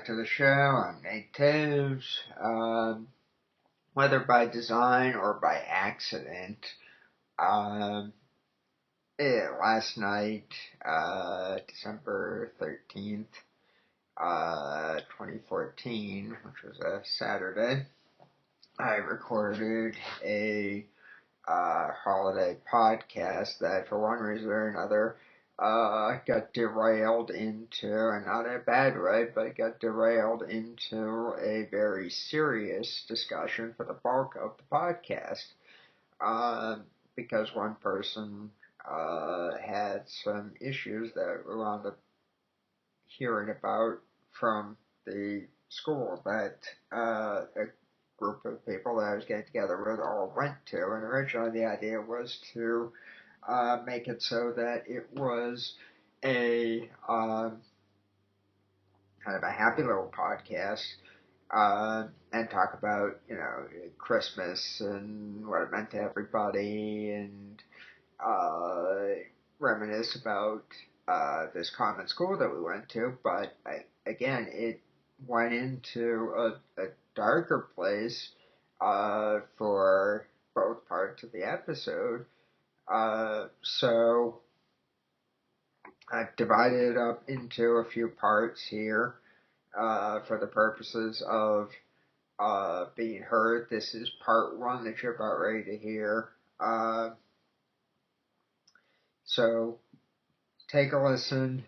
back to the show. I'm Nate Taves. Whether by design or by accident, last night, December 13th, 2014, which was a Saturday, I recorded a holiday podcast that, for one reason or another, got derailed into, and not in a bad way, but got derailed into a very serious discussion for the bulk of the podcast. Because one person had some issues that we wound up hearing about from the school that a group of people that I was getting together with all went to, and originally the idea was to make it so that it was a kind of a happy little podcast, and talk about, Christmas and what it meant to everybody, and reminisce about this common school that we went to. But again, it went into a darker place for both parts of the episode. So I've divided it up into a few parts here for the purposes of being heard. This is part one that you're about ready to hear. So take a listen.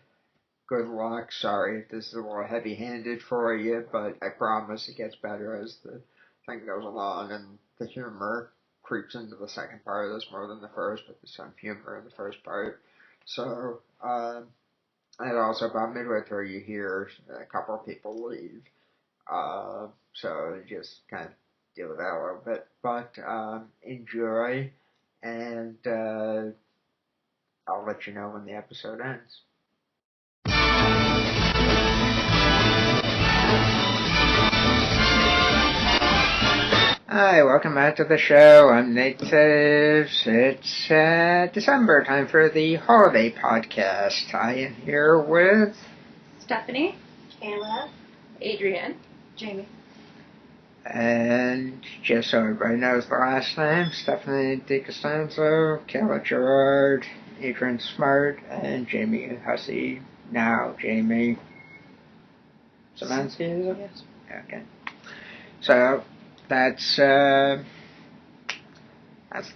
Good luck. Sorry if this is a little heavy-handed for you, but I promise it gets better as the thing goes along, and the humor creeps into the second part of this more than the first, but there's some humor in the first part. So, and also about midway through you hear a couple of people leave. So just kind of deal with that a little bit. But enjoy, and I'll let you know when the episode ends. Hi, welcome back to the show. I'm Nate Taves. It's December, time for the holiday podcast. I am here with Steffany, Kayla, Adriane, Jamie. And just so everybody knows the last name, Steffany DiCostanzo, Kayla Gerard, Adriane Smart, and Jamie Hussey. Now Jamie Szymanski, is it? Yes. Okay. So that's the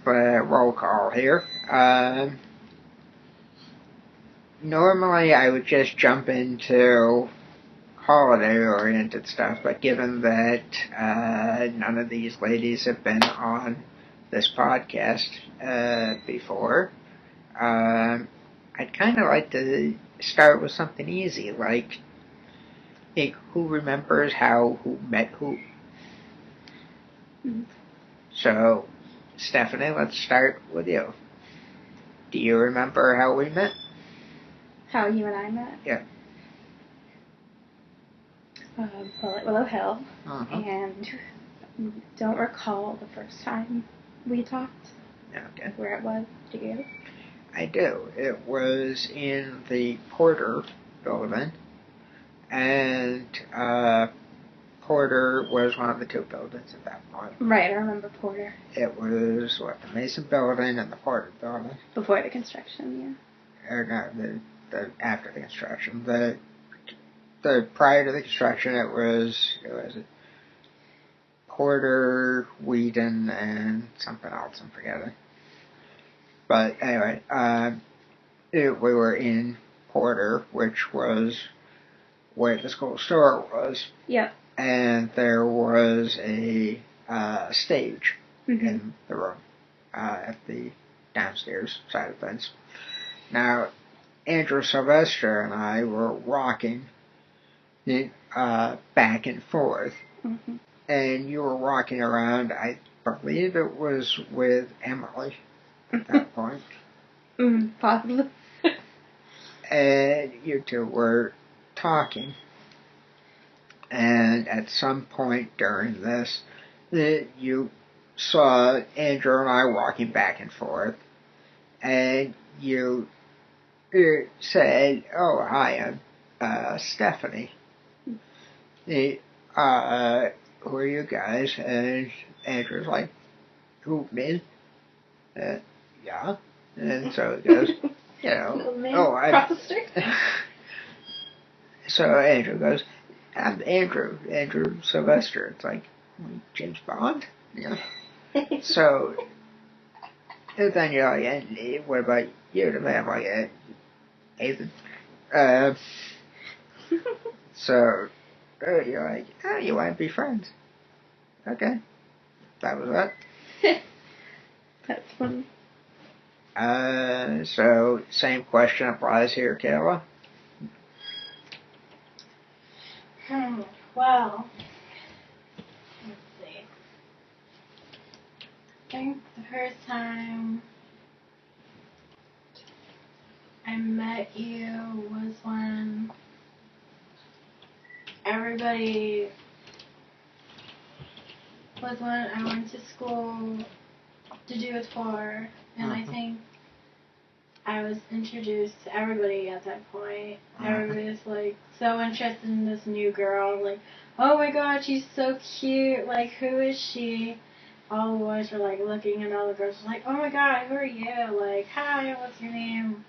roll call here. Normally I would just jump into holiday-oriented stuff, but given that none of these ladies have been on this podcast before, I'd kind of like to start with something easy, like who remembers who met who? Mm-hmm. So, Steffany, let's start with you. Do you remember how we met? How you and I met? Yeah. Well, at Willow Hill, and don't recall the first time we talked. Okay. Where it was. Do you? I do. It was in the Porter building, and Porter was one of the two buildings at that point. Right, I remember Porter. It was, the Mason building and the Porter building. Before the construction, yeah. Or no, the after the construction. The prior to the construction, it was Porter, Whedon, and something else, I'm forgetting. But anyway, we were in Porter, which was where the school store was. Yep. And there was a stage in the room at the downstairs side of things. Now, Andrew Sylvester and I were walking back and forth, and you were walking around, I believe it was with Emily at that point. Possibly. And you two were talking, and at some point during this, you saw Andrew and I walking back and forth, and you said, "Oh, hi, I'm Steffany." Who are you guys? And Andrew's like, who, me? Yeah. And so it goes, So Andrew goes, I'm Andrew Sylvester. It's like, James Bond? Yeah. So, and then you're like, and what about you? And I'm like, Nathan. So, you're like, oh, you want to be friends? Okay. That was that. That's fun. So, same question applies here, Kayla. Well, let's see. I think the first time I met you was when I went to school to do a tour, and I think I was introduced to everybody at that point. Everybody was like so interested in this new girl, like, oh my god, she's so cute, like, who is she? All the boys were like looking, and all the girls were like, oh my god, who are you? Like, hi, what's your name?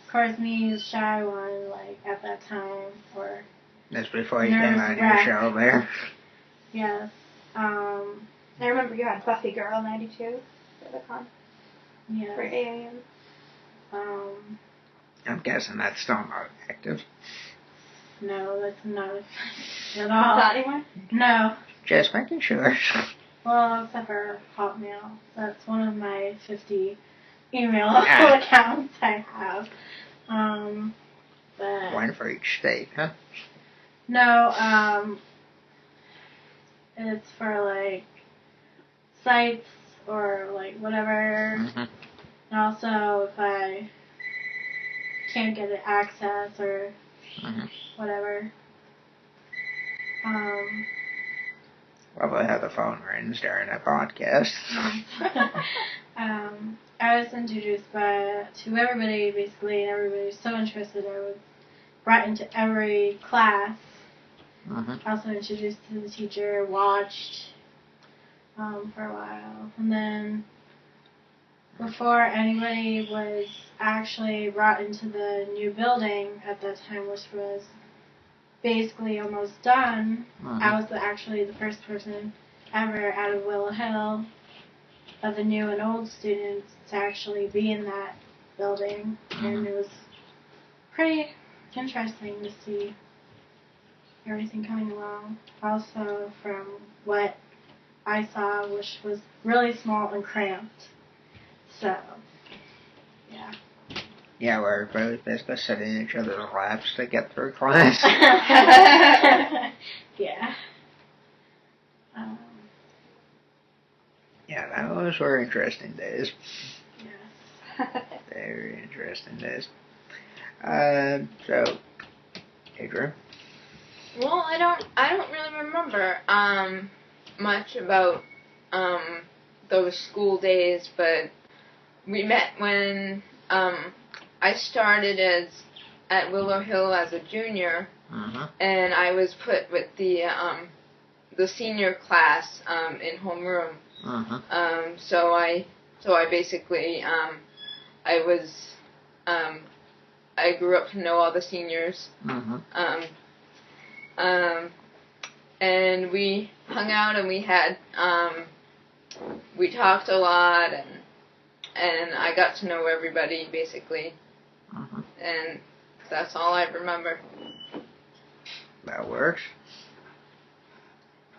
Of course, me, the shy one, like, at that time, or that's before you came on your show there. Yes. I remember you had Buffy Girl 92 for the con. Yes. For AAM. I'm guessing that's still not active. No, that's not at all. Not anymore? No. Just making sure. Well, except for Hotmail. That's one of my 50 email accounts I have. But one for each state, huh? No, it's for, like, sites or, like, whatever. And also if I can't get access or whatever. Probably how the phone rings during a podcast. I was introduced to everybody, basically, and everybody was so interested. I was brought into every class. Also introduced to the teacher, watched for a while. And then before anybody was actually brought into the new building at that time, which was basically almost done, I was actually the first person ever out of Willow Hill of the new and old students to actually be in that building. And it was pretty interesting to see everything coming along. Also, from what I saw, which was really small and cramped. So, yeah. Yeah, where everybody was basically sitting in each other's laps to get through class. Yeah. Yeah, those were interesting days. Yes. Very interesting days. So, Adriane? Well, I don't really remember much about those school days, but we met when I started at Willow Hill as a junior, and I was put with the senior class in homeroom. So I basically I grew up to know all the seniors. And we hung out and we talked a lot, and I got to know everybody basically. And that's all I remember. That works.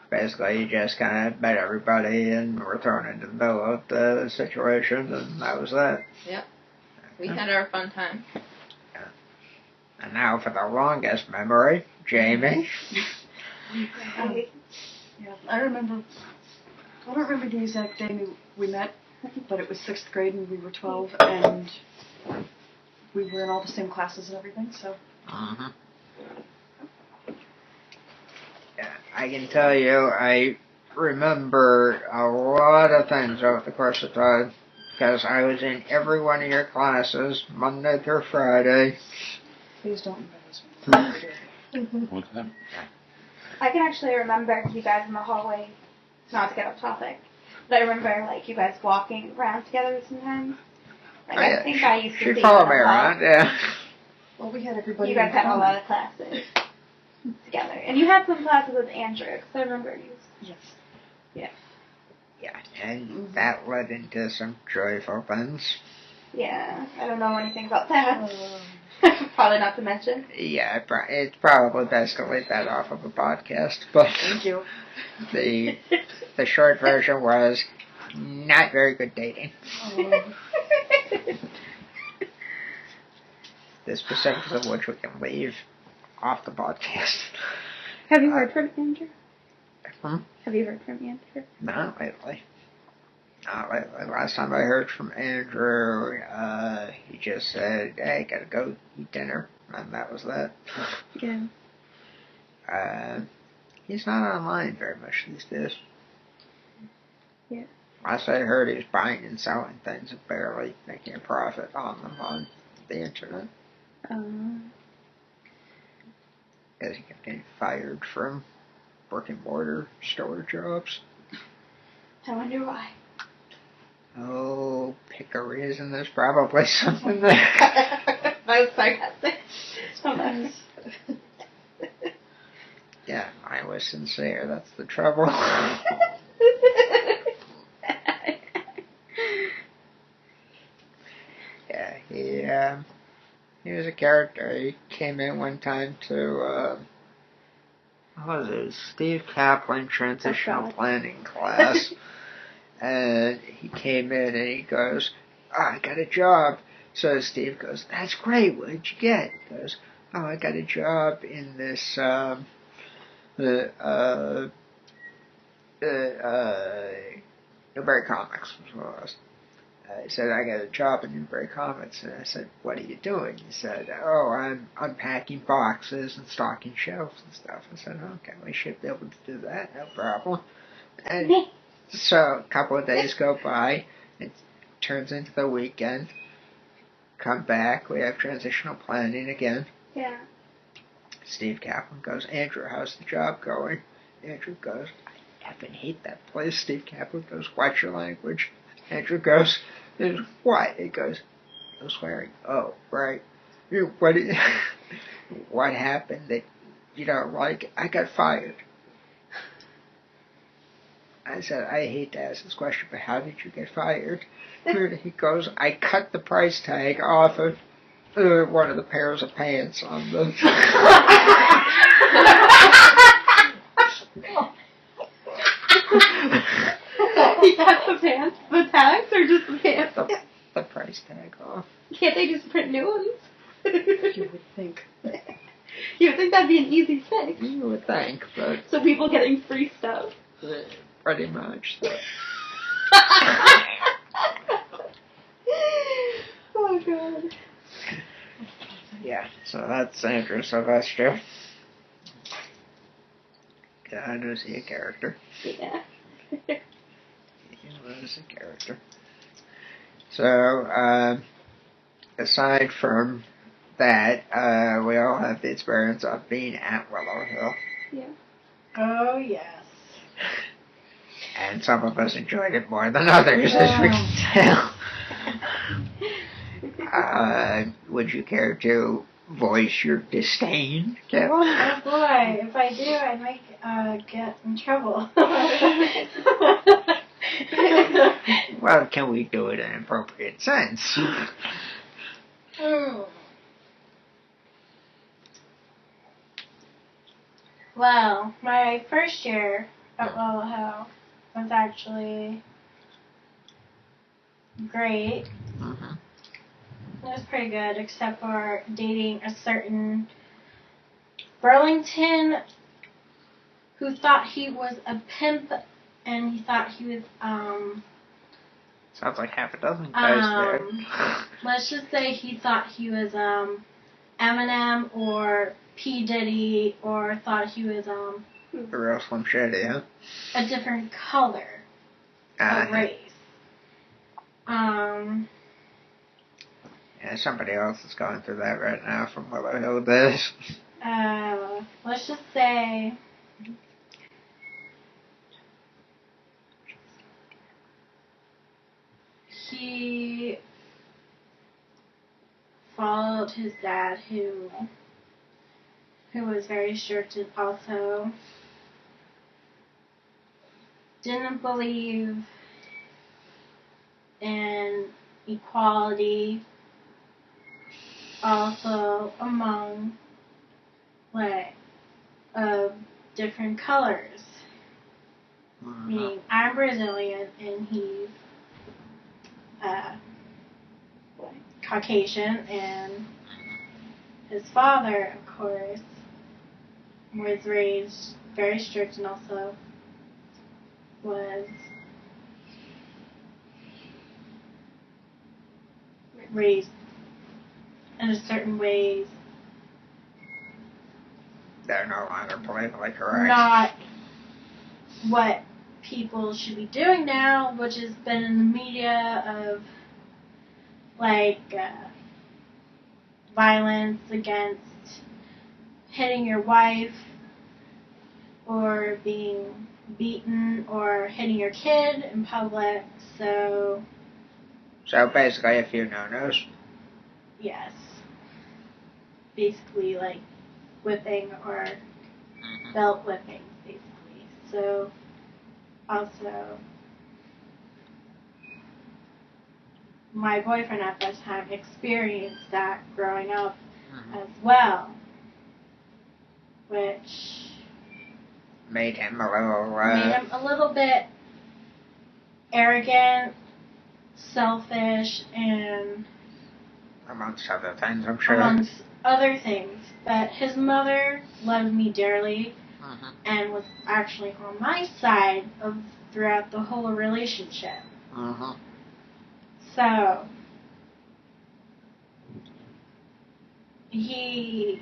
Basically, you just kind of met everybody and were thrown into the middle of the situation, and that was that. Yep. We had our fun time. Yeah. And now for the longest memory, Jamie. Yeah, I don't remember the exact day we met, but it was 6th grade and we were 12, and we were in all the same classes and everything, so. Yeah, I can tell you, I remember a lot of things over the course of time, because I was in every one of your classes, Monday through Friday. Please don't embarrass me. What's that? I can actually remember you guys in the hallway, not to get off topic, but I remember, like, you guys walking around together sometimes. Like, I think I used to see you followed me around, yeah. Well, we had everybody. You guys had a lot of classes together. And you had some classes with Andrew, because I remember you. Yes. Yeah. Yeah, and that led into some joyful things. Yeah, I don't know anything about that. Probably not to mention. Yeah, it's probably best to leave that off of a podcast, but Thank you. the short version was not very good dating. The specifics of which we can leave off the podcast. Have you heard from Andrew? Hmm? Have you heard from Andrew? Not lately. Not lately. Last time I heard from Andrew, he just said, hey, gotta go eat dinner. And that was that. Yeah. He's not online very much these days. Yeah. Last I heard, he was buying and selling things and barely making a profit on them on the internet. Because he kept getting fired from brick-and-mortar store jobs. I wonder why. Oh, pick a reason. There's probably something there. That was sarcastic. So much. Yeah, mine was sincere. That's the trouble. Yeah, he was a character. He came in one time to, what was it? Steve Kaplan transitional planning class. And he came in and he goes, I got a job. So Steve goes, that's great. What did you get? He goes, oh, I got a job in this, Newberry Comics was what it was. He said, I got a job in Newberry Comics. And I said, what are you doing? He said, oh, I'm unpacking boxes and stocking shelves and stuff. I said, okay, we should be able to do that, no problem. And so a couple of days go by. It turns into the weekend. Come back. We have transitional planning again. Yeah. Steve Kaplan goes, Andrew, how's the job going? Andrew goes, I effing hate that place. Steve Kaplan goes, watch your language. Andrew goes, what? He goes, no swearing. Oh, right. What happened that you don't like? I got fired. I said, I hate to ask this question, but how did you get fired? He goes, I cut the price tag off of one of the pairs of pants on the... You got the pants, the tags, or just the pants? The price tag off. Can't they just print new ones? You would think. You would think that'd be an easy fix. You would think, but... So people getting free stuff. Pretty much. So. Oh, God. Yeah, so that's Andrew Sylvester. God, was he a character? Yeah. He was a character. So, aside from that, we all have the experience of being at Willow Hill. Yeah. Oh, yes. And some of us enjoyed it more than others, as we can tell. Would you care to voice your disdain, Kayla? Oh boy, if I do, I might get in trouble. Well, can we do it in an appropriate sense? Well, my first year at Willow Hill was actually great. Mm-hmm. It was pretty good, except for dating a certain Burlington who thought he was a pimp, and he thought he was, Sounds like half a dozen guys there. let's just say he thought he was, Eminem or P. Diddy, or thought he was, The real Slim Shady, huh? a different color of race. Yeah, somebody else is going through that right now from Willow Hill days. Let's just say he followed his dad, who was very strict and also didn't believe in equality, also among of different colors. Meaning, I'm Brazilian and he's Caucasian, and his father, of course, was raised very strict and also was raised in a certain ways. They're no longer politically correct. Not what people should be doing now, which has been in the media of violence against hitting your wife or being beaten or hitting your kid in public. So basically a few no-nos. Yes. Basically whipping or belt whipping, basically. So also my boyfriend at that time experienced that growing up as well, which made him a little bit arrogant, selfish, and amongst other things, I'm sure. Amongst other things. But his mother loved me dearly and was actually on my side throughout the whole relationship. So he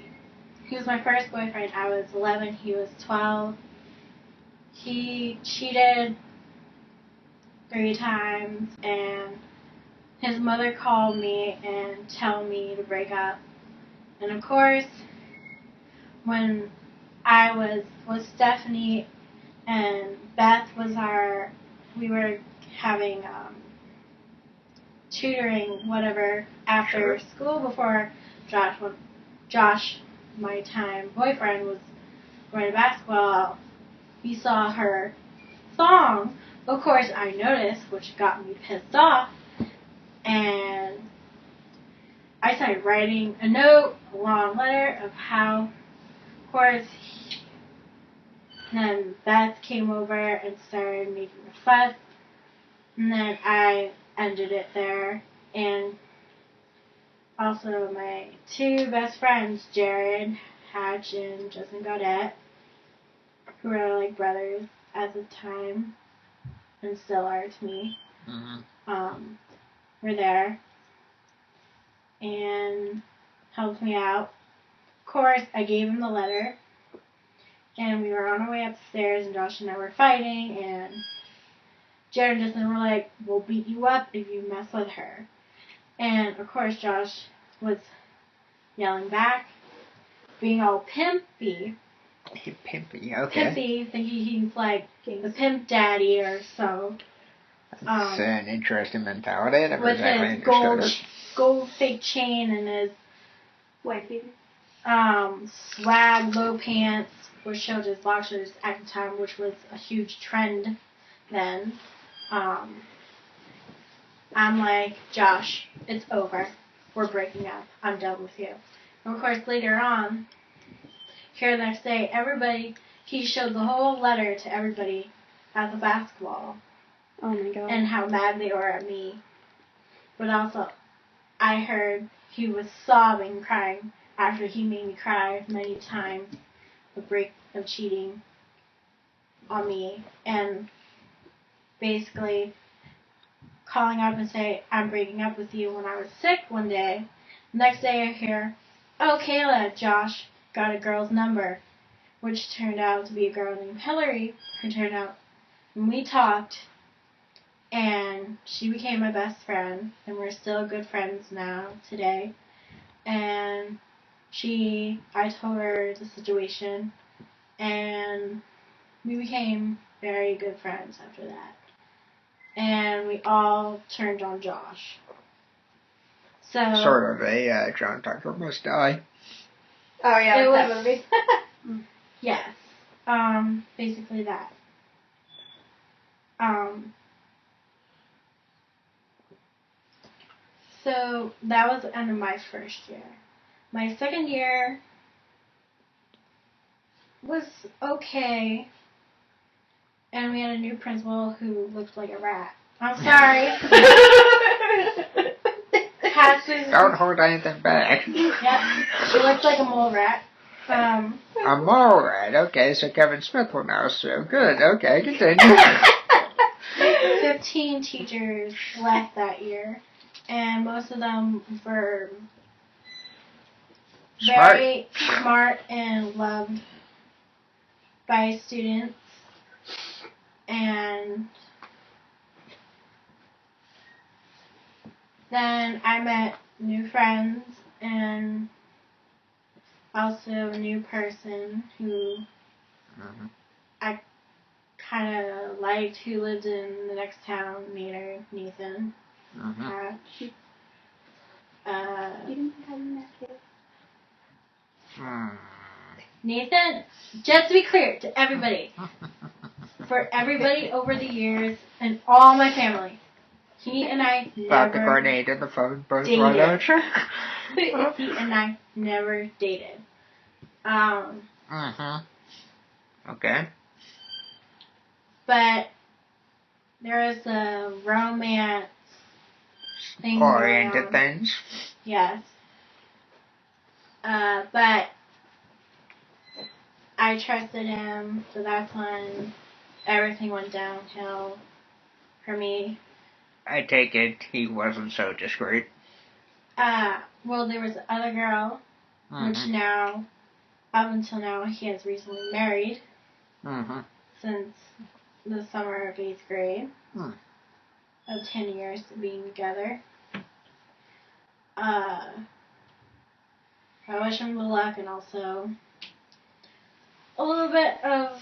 was my first boyfriend. I was 11. He was 12. He cheated 3 times, and his mother called me and told me to break up. And of course, when I was with Steffany and Beth we were having tutoring, whatever, after school before Josh, my boyfriend, was going to basketball. We saw her thong. Of course, I noticed, which got me pissed off, and I started writing a note, a long letter of how, of course, then Beth came over and started making a fuss, and then I ended it there. And also my 2 best friends, Jared Hatch and Justin Gaudette, who were like brothers at the time, and still are to me, were there and helped me out. Of course, I gave him the letter, and we were on our way upstairs, and Josh and I were fighting, and Jared and Justin were like, "We'll beat you up if you mess with her." And of course, Josh was yelling back, being all pimpy. Pimpy, okay. Pimpy, thinking he's like the pimp daddy or so. That's an interesting mentality. I never with exactly his understood gold fake chain and his White baby. Swag low pants, which showed his boxers at the time, which was a huge trend then. I'm like, Josh, it's over. We're breaking up. I'm done with you. And of course, later on, here the next day, he showed the whole letter to everybody at the basketball. Oh my god. And how mad they were at me. But also, I heard he was sobbing, crying, after he made me cry many times of cheating on me. And basically calling up and say, "I'm breaking up with you," when I was sick one day. Next day I hear, "Oh, Kayla, Josh got a girl's number," which turned out to be a girl named Hillary. It turned out when we talked, and she became my best friend, and we're still good friends now, today. And I told her the situation, and we became very good friends after that. And we all turned on Josh. So Sort of a John Tucker Must Die. Oh yeah, It that was- movie. yes. Basically that. So that was the end of my first year. My second year was okay. And we had a new principal who looked like a rat. I'm sorry. Don't hold anything back. Yep. She looked like a mole rat. A mole rat. Okay, so Kevin Smith will now sue. Good. Okay, continue. 15 teachers left that year, and most of them were very smart and loved by students. And then I met new friends and also a new person who I kind of liked, who lived in the next town, Nathan. Hatch. You didn't say how you met him. Nathan, just to be clear to everybody, for everybody over the years and all my family, he and I About the never grenade and the phone both dated. right out. He and I never dated. Okay. But there is a romance thing Oriented going on. things. Yes. But I trusted him, so that's when everything went downhill for me. I take it he wasn't so discreet. Well, there was the other girl, which now, up until now, he has recently married. Since the summer of 8th grade. Of 10 years of being together. I wish him good luck, and also a little bit of,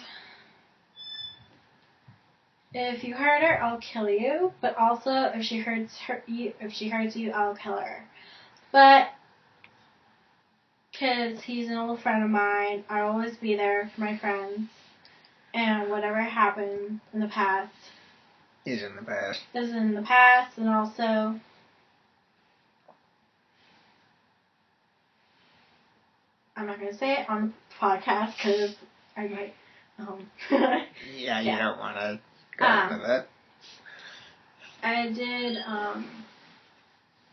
if you hurt her, I'll kill you. But also, if she hurts you, I'll kill her. But because he's an old friend of mine, I'll always be there for my friends. And whatever happened in the past is in the past. And also I'm not going to say it on the podcast because I might. Yeah, you don't want to go into that. I did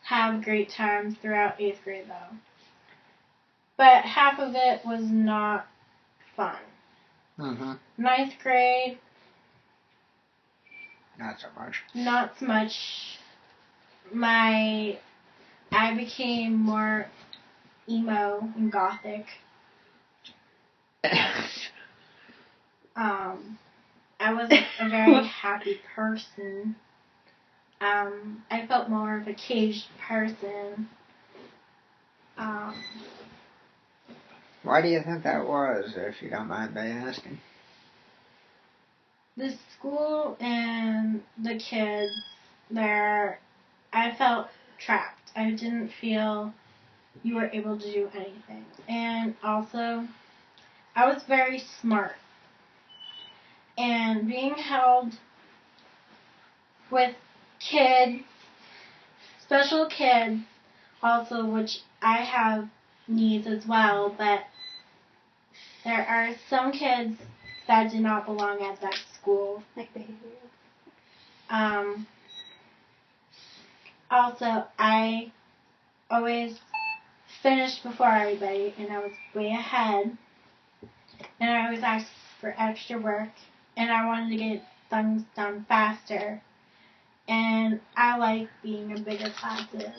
have great times throughout 8th grade, though. But half of it was not fun. 9th grade, not so much. Not so much. I became more emo and gothic. I wasn't a very happy person. I felt more of a caged person. Why do you think that was, if you don't mind me asking? The school and the kids there, I felt trapped. I didn't feel you were able to do anything. And also, I was very smart. And being held with kids, special kids, also, which I have needs as well, but there are some kids that do not belong at that school. Like behavior. Also, I always finished before everybody, and I was way ahead. And I always asked for extra work, and I wanted to get things done faster. And I like being in bigger classes,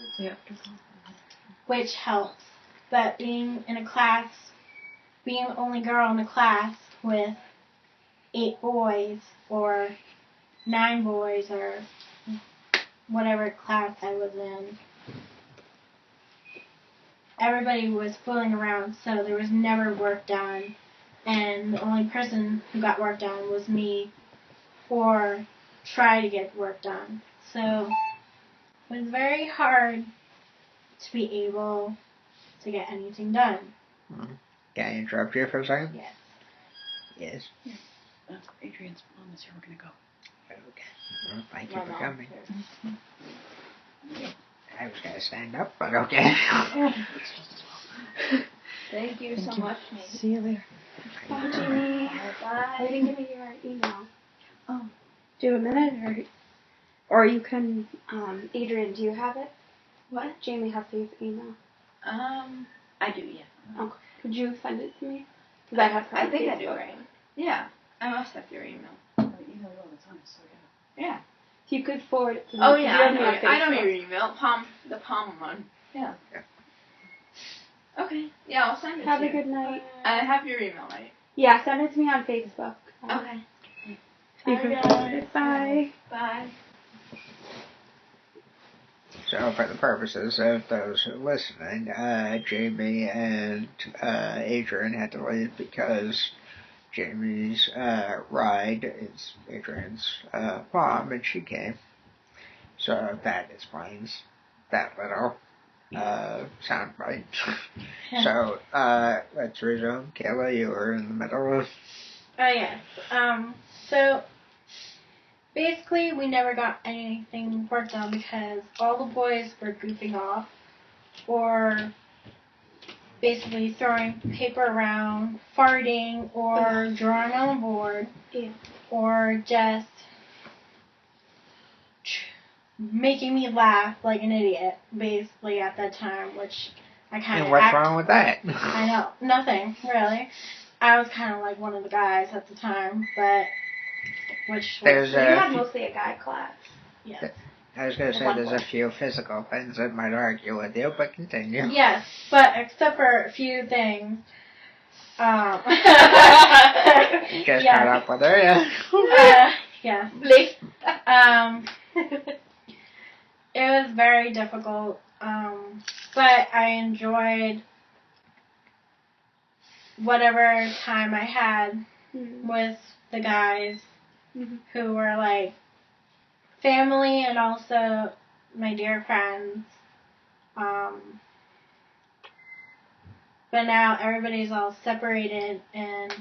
which helps. But being in a class, being the only girl in the class with 8 boys or 9 boys or whatever class I was in, everybody was fooling around, so there was never work done. and the only person who got work done was me, or try to get work done. So it was very hard to be able to get anything done. Can I interrupt you for a second? Yes. Yes. Adriane's mom is here. We're gonna go. Okay. Well, thank you for coming. I was going to stand up, but okay. Thank you so much, Nate. See you later. Bye, Jamie. Bye. I didn't give you your email. Oh. Do you have a minute, or you can, Adriane, do you have it? What? Jamie has his email. I do, yeah. Okay. Could you send it to me? Because I have her on I think Facebook. I do, right? Yeah. I must have your email. I email you all the time, so yeah. Yeah. If you could forward it to me. Oh, yeah, You have me on I know Facebook. your email. The Palm one. Yeah. Okay. Yeah, I'll send it Have to a you. good night. I have your email, right? Yeah, send it to me on Facebook. Okay. You Bye, can guys. forward it. Bye. Bye. So, for the purposes of those who are listening, Jamie and Adriane had to leave because Jamie's ride is Adriane's mom, and she came. So that explains that little sound bite. So, let's resume. Kayla, you were in the middle of... Oh, yes. So, basically, we never got anything worked on because all the boys were goofing off, or basically throwing paper around, farting, or drawing on the board, or just making me laugh like an idiot, basically, at that time, which I kind of... And what's wrong with that? I know. Nothing, really. I was kind of like one of the guys at the time, but... Which There's We had mostly a guy class. Yeah. I was going to say there's a few physical things that might argue with you, but continue. Yes, but except for a few things. Just caught up with her, yeah. Yeah. It was very difficult, but I enjoyed whatever time I had with the guys who were like family and also my dear friends. But now everybody's all separated and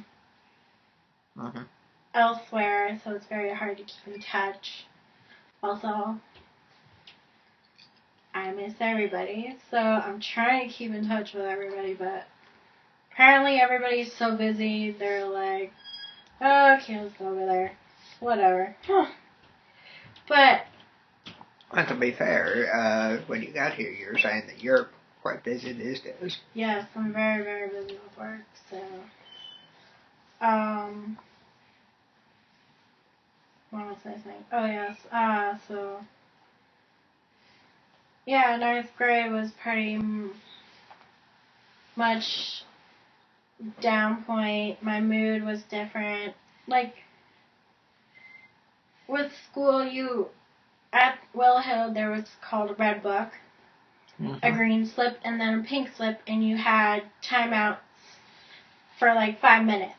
elsewhere, so it's very hard to keep in touch. Also, I miss everybody, so I'm trying to keep in touch with everybody, but apparently everybody's so busy, they're like, oh, okay, let's go over there. Whatever. But... Well, to be fair, when you got here, you were saying that you're quite busy these days. Yes, I'm very, very busy with work, so... What was I saying? Oh, yes. So... Yeah, 9th grade was pretty much down point. My mood was different. Like, with school, at Will Hill, there was called a red book, a green slip, and then a pink slip, and you had timeouts for like 5 minutes.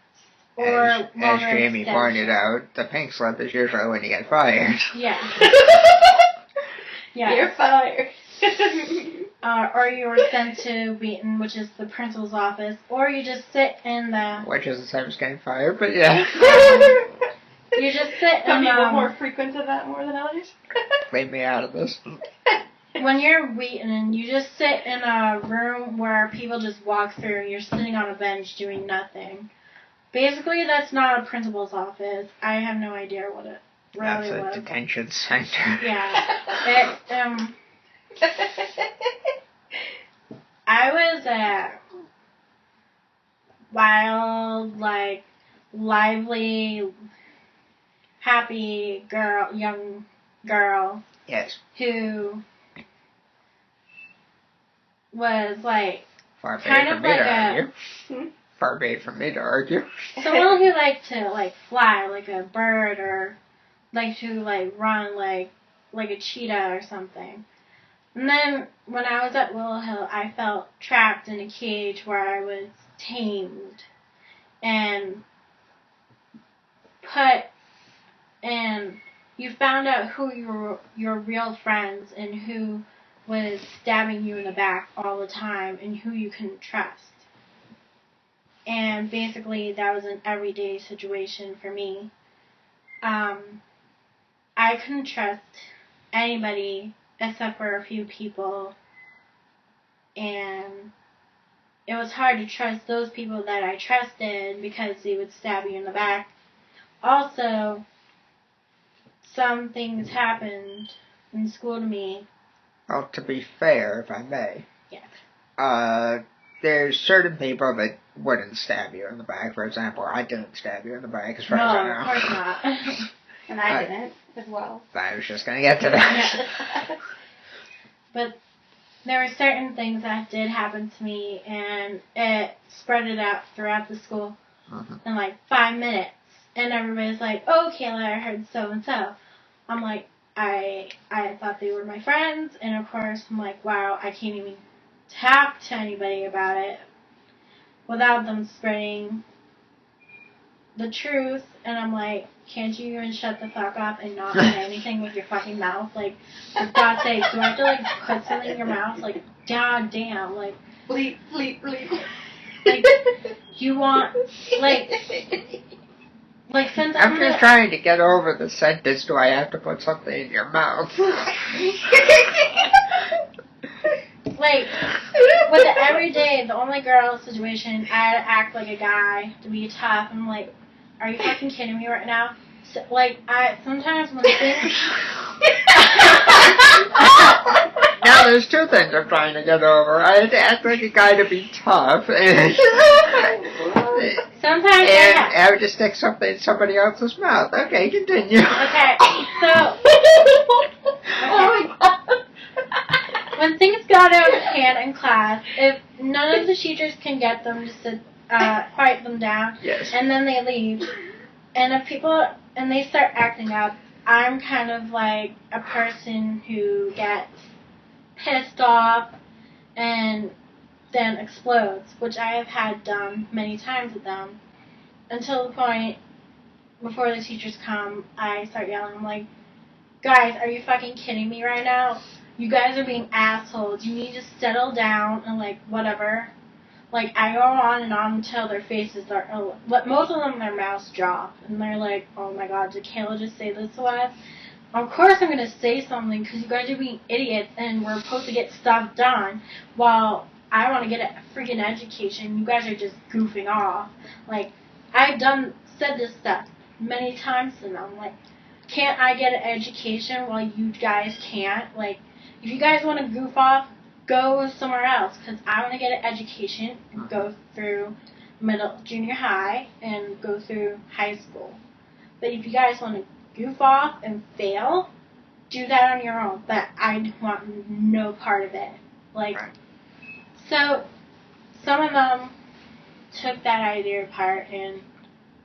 Or as Jamie pointed out, the pink slip is usually when you get fired. Yeah. Yeah. You're fired. Or you were sent to Wheaton, which is the principal's office, or you just sit in the... Which is the same as getting fired, but yeah. You just sit Some in people more frequent to that more than others. Leave me out of this. When you're Wheaton, you just sit in a room where people just walk through and you're sitting on a bench doing nothing. Basically, that's not a principal's office. I have no idea what it really was. That's a detention center. Yeah. I was a wild, like, lively, happy girl, young girl. Yes. Who was, like, Far be kind it of from me like to argue. Far be it from me to argue. someone who liked to, like, fly like a bird, or like to, like, run like a cheetah or something. And then when I was at Willow Hill, I felt trapped in a cage where I was tamed. and you found out who your real friends and who was stabbing you in the back all the time and who you couldn't trust. And basically that was an everyday situation for me. I couldn't trust anybody except for a few people, and it was hard to trust those people that I trusted because they would stab you in the back. Also, some things happened in school to me. Well, to be fair, if I may. Yes. There's certain people that wouldn't stab you in the back. For example, I didn't stab you in the back as far as I know. No, of course not. And I didn't as well. I was just going to get to that. Yeah. But there were certain things that did happen to me, and it spread it out throughout the school in like 5 minutes. And everybody's like, "Oh, Kayla, I heard so and so." I'm like, I thought they were my friends, and of course I'm like, wow, I can't even talk to anybody about it without them spreading the truth. And I'm like, can't you even shut the fuck up and not say anything with your fucking mouth? Like, for God's sake, do I have to like put something in your mouth? Like, god damn, like Bleep, bleep, bleep. Like, you want like since I'm just trying to get over the sentence, do I have to put something in your mouth? Like, with the everyday, the only girl situation, I had to act like a guy to be tough. I'm like, are you fucking kidding me right now? So, like, sometimes when things... Now there's two things I'm trying to get over. I had to act like a guy to be tough, and sometimes I would just stick something in somebody else's mouth. Okay, continue. Okay, so... Oh my god. When things got out of hand in class, if none of the teachers can get them to sit, quiet them down, Yes. and then they leave, and if people, and they start acting up, I'm kind of like a person who gets pissed off and then explodes, which I have had done many times with them, until the point, before the teachers come, I start yelling. I'm like, guys, are you fucking kidding me right now? You guys are being assholes. You need to settle down and, like, whatever. Like, I go on and on until their faces are... most of them, their mouths drop. And they're like, oh, my God, did Kayla just say this to us? Of course I'm going to say something because you guys are being idiots and we're supposed to get stuff done while I want to get a freaking education. You guys are just goofing off. Like, I've said this stuff many times to them. Like, can't I get an education while you guys can't? Like, if you guys want to goof off, go somewhere else, because I want to get an education and go through junior high and go through high school. But if you guys want to goof off and fail, do that on your own. But I want no part of it. Like, so some of them took that idea apart and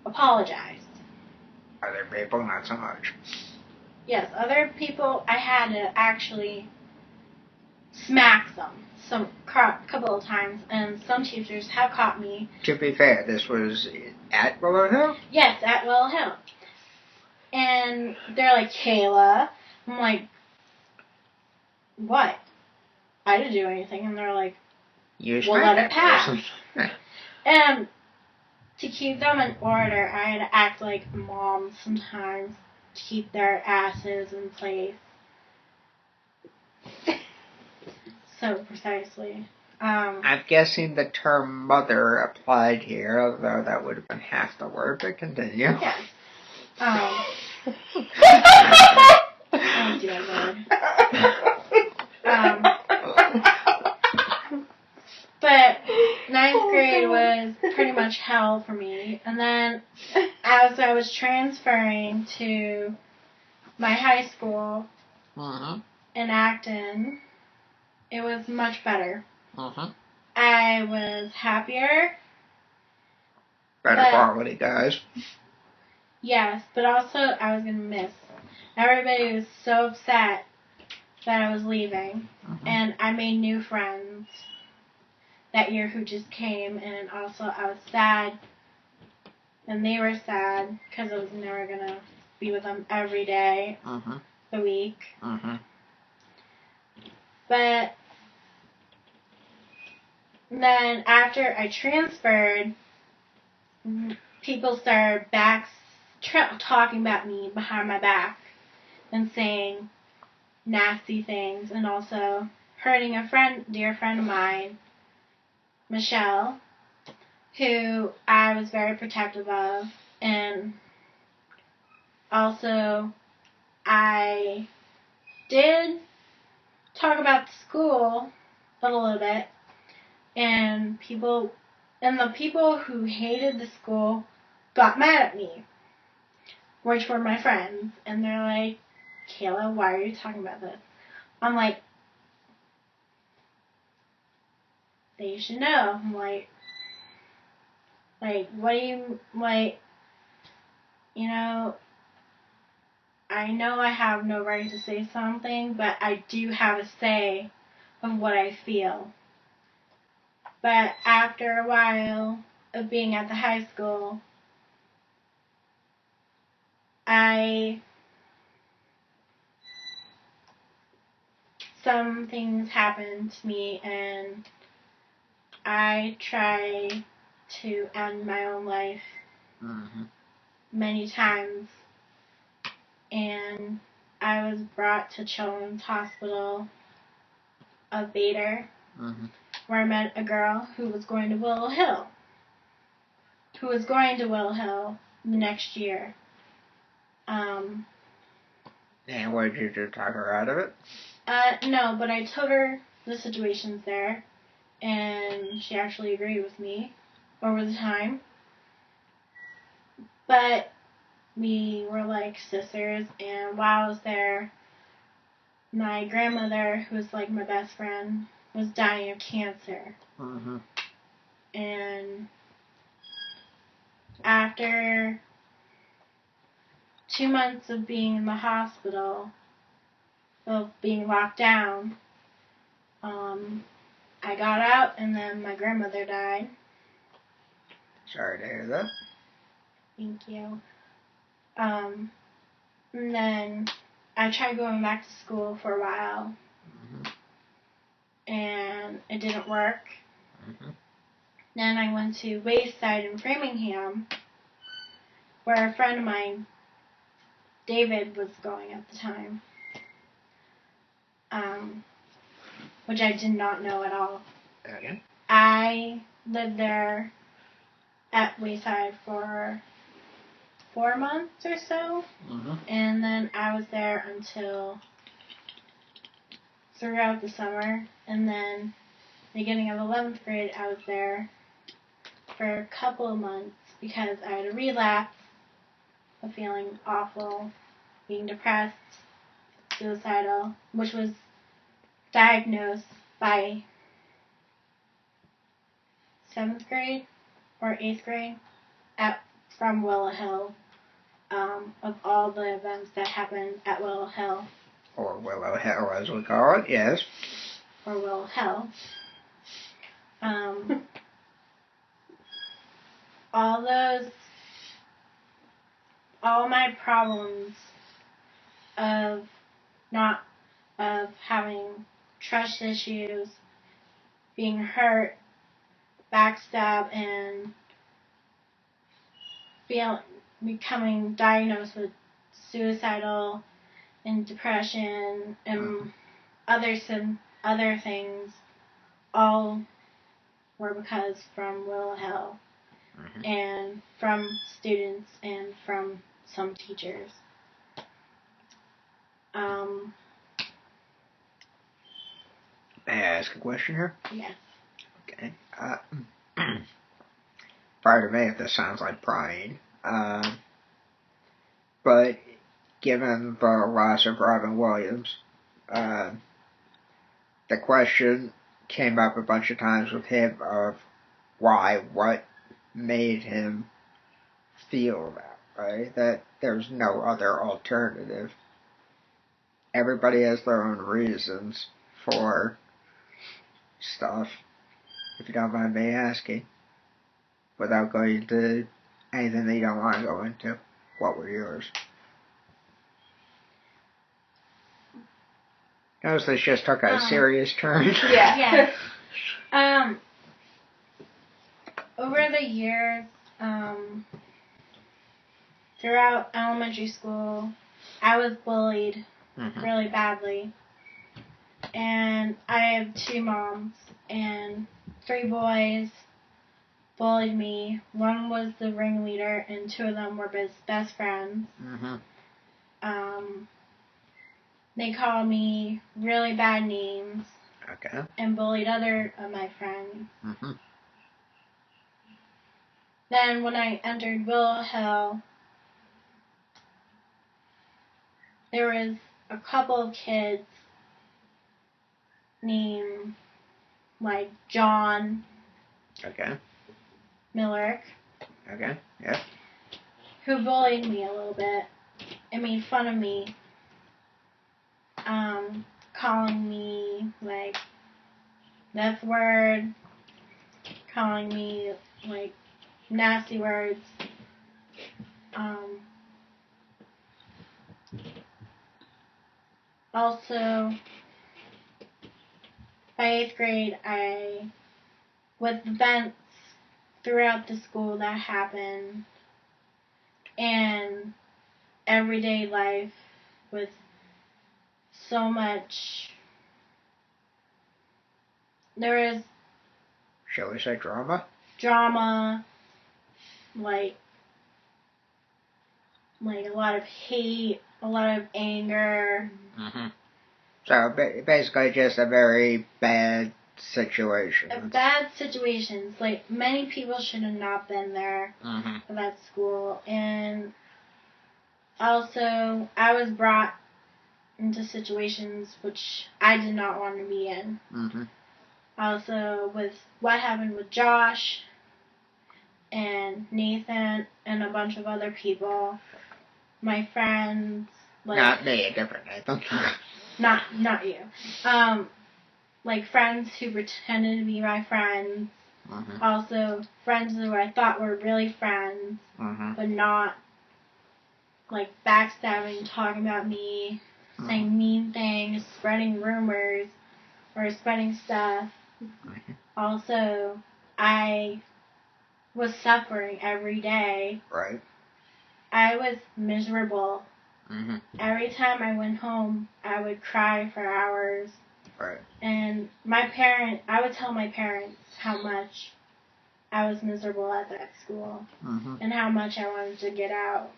apologized. Other people, not so much. Yes, other people, I had to actually smack them a couple of times, and some teachers have caught me. To be fair, this was at Willow Hill? Yes, at Willow Hill. And they're like, Kayla. I'm like, what? I didn't do anything. And they're like, well, let it pass. And to keep them in order, I had to act like mom sometimes to keep their asses in place. So precisely. I'm guessing the term mother applied here, although that would have been half the word, but continue. Yes. Oh dear Lord. But 9th grade was pretty much hell for me. And then as I was transferring to my high school in Acton, it was much better. I was happier. Better quality, guys. Yes, but also I was going to miss. Everybody was so upset that I was leaving. And I made new friends that year who just came. And also I was sad and they were sad because I was never going to be with them every day the week. But then after I transferred, people started talking about me behind my back and saying nasty things, and also hurting a dear friend of mine, Michelle, who I was very protective of. And also I did talk about the school a little bit, and the people who hated the school got mad at me, which were my friends, and they're like, Kayla, why are you talking about this? I'm like, they should know. I'm like, what do you, I know I have no right to say something, but I do have a say of what I feel. But after a while of being at the high school, some things happened to me, and I tried to end my own life many times, and I was brought to Children's Hospital of Bader, where I met a girl who was going to Willow Hill the next year. And what did you do, talk her out of it? No, but I told her the situations there, and she actually agreed with me over the time. But we were like sisters, and while I was there, my grandmother, who was like my best friend, was dying of cancer. And after 2 months of being in the hospital, of being locked down, I got out, and then my grandmother died. Sorry to hear that. Thank you. And then I tried going back to school for a while, and it didn't work. Then I went to Wayside in Framingham, where a friend of mine, David, was going at the time, which I did not know at all. Okay. I lived there at Wayside for 4 months or so, and then I was there until throughout the summer, and then beginning of 11th grade I was there for a couple of months because I had a relapse of feeling awful, being depressed, suicidal, which was diagnosed by 7th grade or 8th grade from Willow Hill, of all the events that happened at Willow Hill. Or Willow Hill, as we call it, yes. Or Willow Hill. All my problems of having trust issues, being hurt, backstabbed, and becoming diagnosed with suicidal and depression and other things, all were because from Willow Hill and from students and from some teachers. May I ask a question here? Yes. Okay. Pardon me if this sounds like prying, but given the loss of Robin Williams, the question came up a bunch of times with him of what made him feel that way, that there's no other alternative. Everybody has their own reasons for stuff, if you don't mind me asking, without going into Anything that you don't want to go into? What were yours? Notice this just took a serious turn. Yeah. Over the years, throughout elementary school, I was bullied really badly. And I have 2 moms, and 3 boys bullied me. One was the ringleader, and 2 of them were best friends. They called me really bad names. Okay. And bullied other of my friends. Then when I entered Willow Hill, there was a couple of kids named, like, John Millerick. Okay, yeah. Who bullied me a little bit and made fun of me, calling me, like, F word, calling me, like, nasty words. Also, by 8th grade, with events throughout the school that happened, and everyday life with so much, there was, shall we say, drama, like a lot of hate, a lot of anger. So basically just a very bad situation. Bad situations. Like, many people should have not been there for that school. And also, I was brought into situations which I did not want to be in. Also, with what happened with Josh and Nathan and a bunch of other people, my friends, like, not me, a different Nathan. not you. Like, friends who pretended to be my friends. Also, friends who I thought were really friends, but not, like, backstabbing, talking about me, saying mean things, spreading rumors, or spreading stuff. Also, I was suffering every day. Right. I was miserable. Every time I went home, I would cry for hours. Right. And I would tell my parents how much I was miserable at that school and how much I wanted to get out.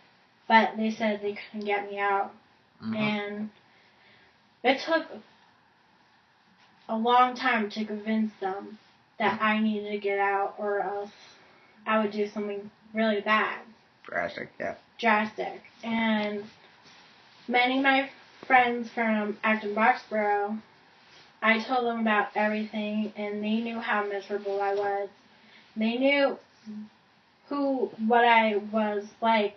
But they said they couldn't get me out. And it took a long time to convince them that I needed to get out, or else I would do something really bad. Drastic, yeah. Drastic. And many of my friends from Acton Boxborough, I told them about everything, and they knew how miserable I was. They knew what I was like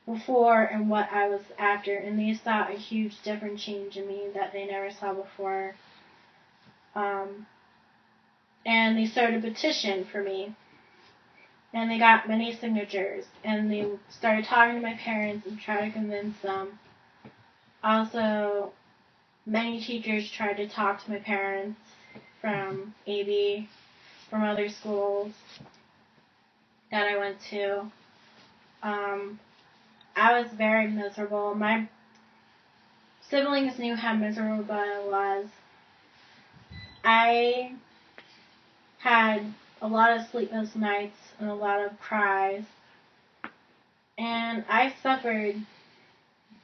before and what I was after, and they saw a huge different change in me that they never saw before. And they started a petition for me, and they got many signatures, and they started talking to my parents and tried to convince them. Also, many teachers tried to talk to my parents from AB, from other schools that I went to. I was very miserable. My siblings knew how miserable I was. I had a lot of sleepless nights and a lot of cries. And I suffered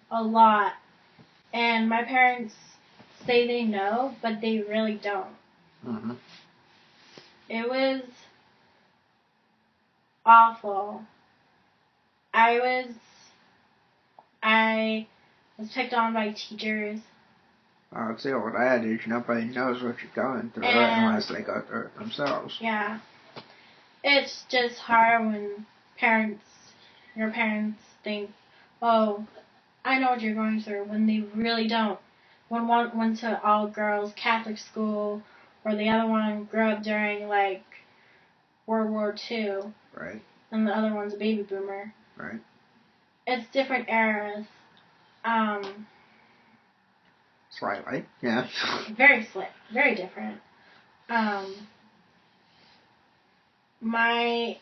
a lot. And my parents say they know, but they really don't. It was awful. I was picked on by teachers. Oh, it's the old adage, nobody knows what you're going through unless they go through it themselves. Yeah. It's just hard when your parents think, oh, I know what you're going through, when they really don't. When one went to all-girls Catholic school, or the other one grew up during, like, World War II. Right. and the other one's a baby boomer. Right. It's different eras. Slightly, yeah. Very slick, very different. My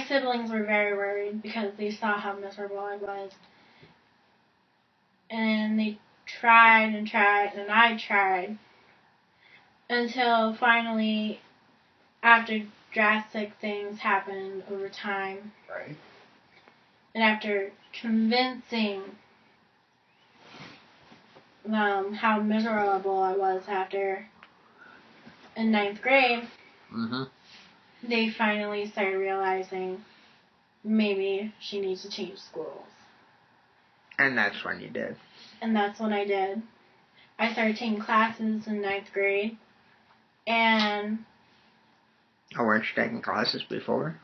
siblings were very worried because they saw how miserable I was. And they tried and tried, and I tried. Until finally, after drastic things happened over time. Right. And after convincing them how miserable I was after in 9th grade, they finally started realizing maybe she needs to change schools. And that's when you did. And that's when I did. I started taking classes in 9th grade. And... Oh, weren't you taking classes before?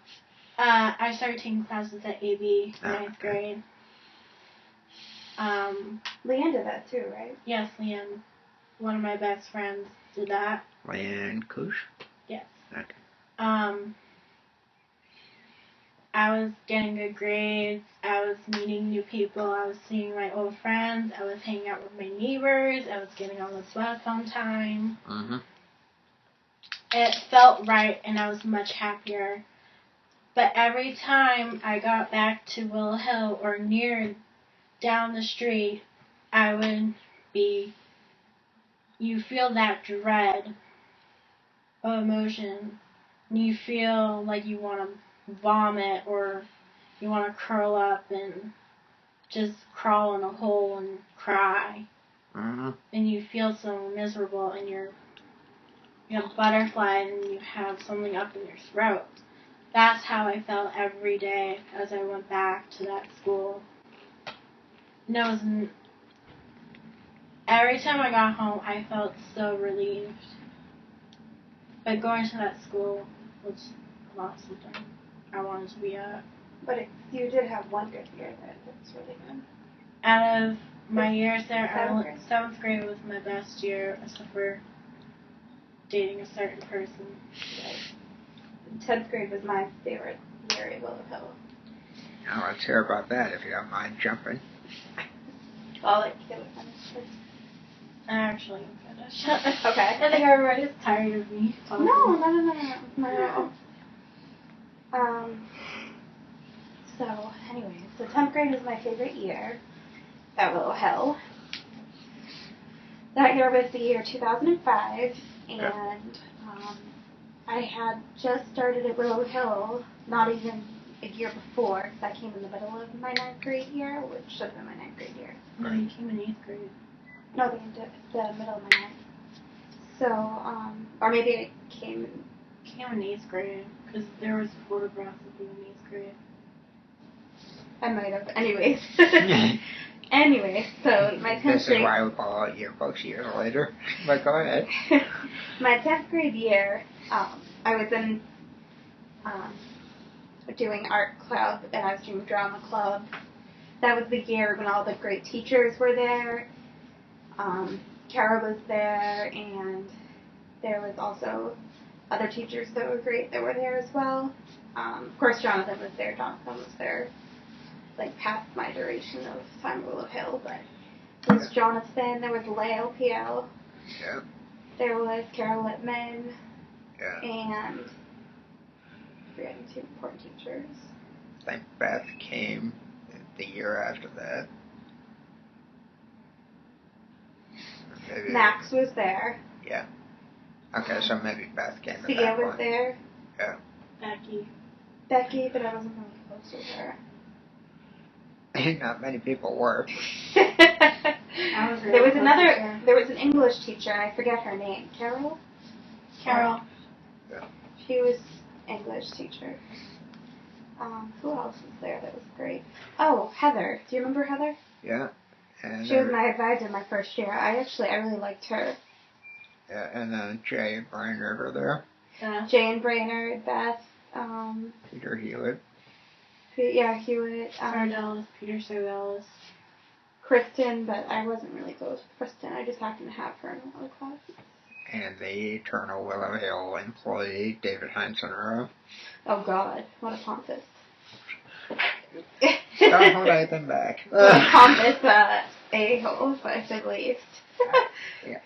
I started taking classes at AB in 9th grade. Leanne did that too, right? Yes, Leanne. One of my best friends did that. Leanne Kush? Yes. Okay. I was getting good grades. I was meeting new people. I was seeing my old friends. I was hanging out with my neighbors. I was getting on the bus on time. It felt right, and I was much happier. But every time I got back to Willow Hill or near down the street, I would be... You feel that dread of emotion. You feel like you want to vomit or you want to curl up and just crawl in a hole and cry. And you feel so miserable and you have butterflies and you have something up in your throat. That's how I felt every day as I went back to that school. And every time I got home, I felt so relieved. But going to that school was not something I wanted to be at. But you did have one good year there. That's really good. Out of my years there, 7th grade was my best year, except for dating a certain person. Right. 10th grade was my favorite year at Willow Hill. Now let's hear about that, if you don't mind jumping. I'll let Kayla finish first. I actually am finished. Okay. I think everybody's tired of me talking. No. So, anyway, 10th grade was my favorite year at Willow Hill. That year was the year 2005, and I had just started at Willow Hill, not even a year before, because I came in the middle of my 9th grade year, which should have been my 9th grade year. No, you came in 8th grade. No, the middle of my 9th. So, or maybe I came in 8th grade, because there was photographs of you in 8th grade. I might have. Anyways. Anyway, so my 10th grade... This is why we call out yearbooks years later. But go ahead. My 10th grade year, I was in doing art club, and I was doing drama club. That was the year when all the great teachers were there. Kara was there, and there was also other teachers that were great that were there as well. Of course, Jonathan was there. Jonathan was there, like, past my duration of time at Willow Hill, but there was Jonathan, there was Leah LPL, there was Carol Littman, and forgetting two important teachers. I think Beth came the year after that. Maybe Max was there. Yeah. Okay, so maybe Beth came at Sia that was point. there. Yeah. Becky, but I wasn't really close with her. Not many people were. There was an English teacher, and I forget her name. Carol? Carol. Yeah. She was English teacher. Who else was there that was great? Oh, Heather. Do you remember Heather? Yeah. And she was my advisor my first year. I really liked her. Yeah, and then Jay and Brainerd were there. Yeah. Jay and Brainerd, Beth, Peter Hewitt. Hewitt. Peter Sardellis. Kristen, but I wasn't really close with Kristen. I just happened to have her in one of the classes. and the eternal Willow Hill employee, David Heinzenero. Oh God, what a pompous. Don't hold anything back. What a pompous a-hole, if I say the least. Yeah.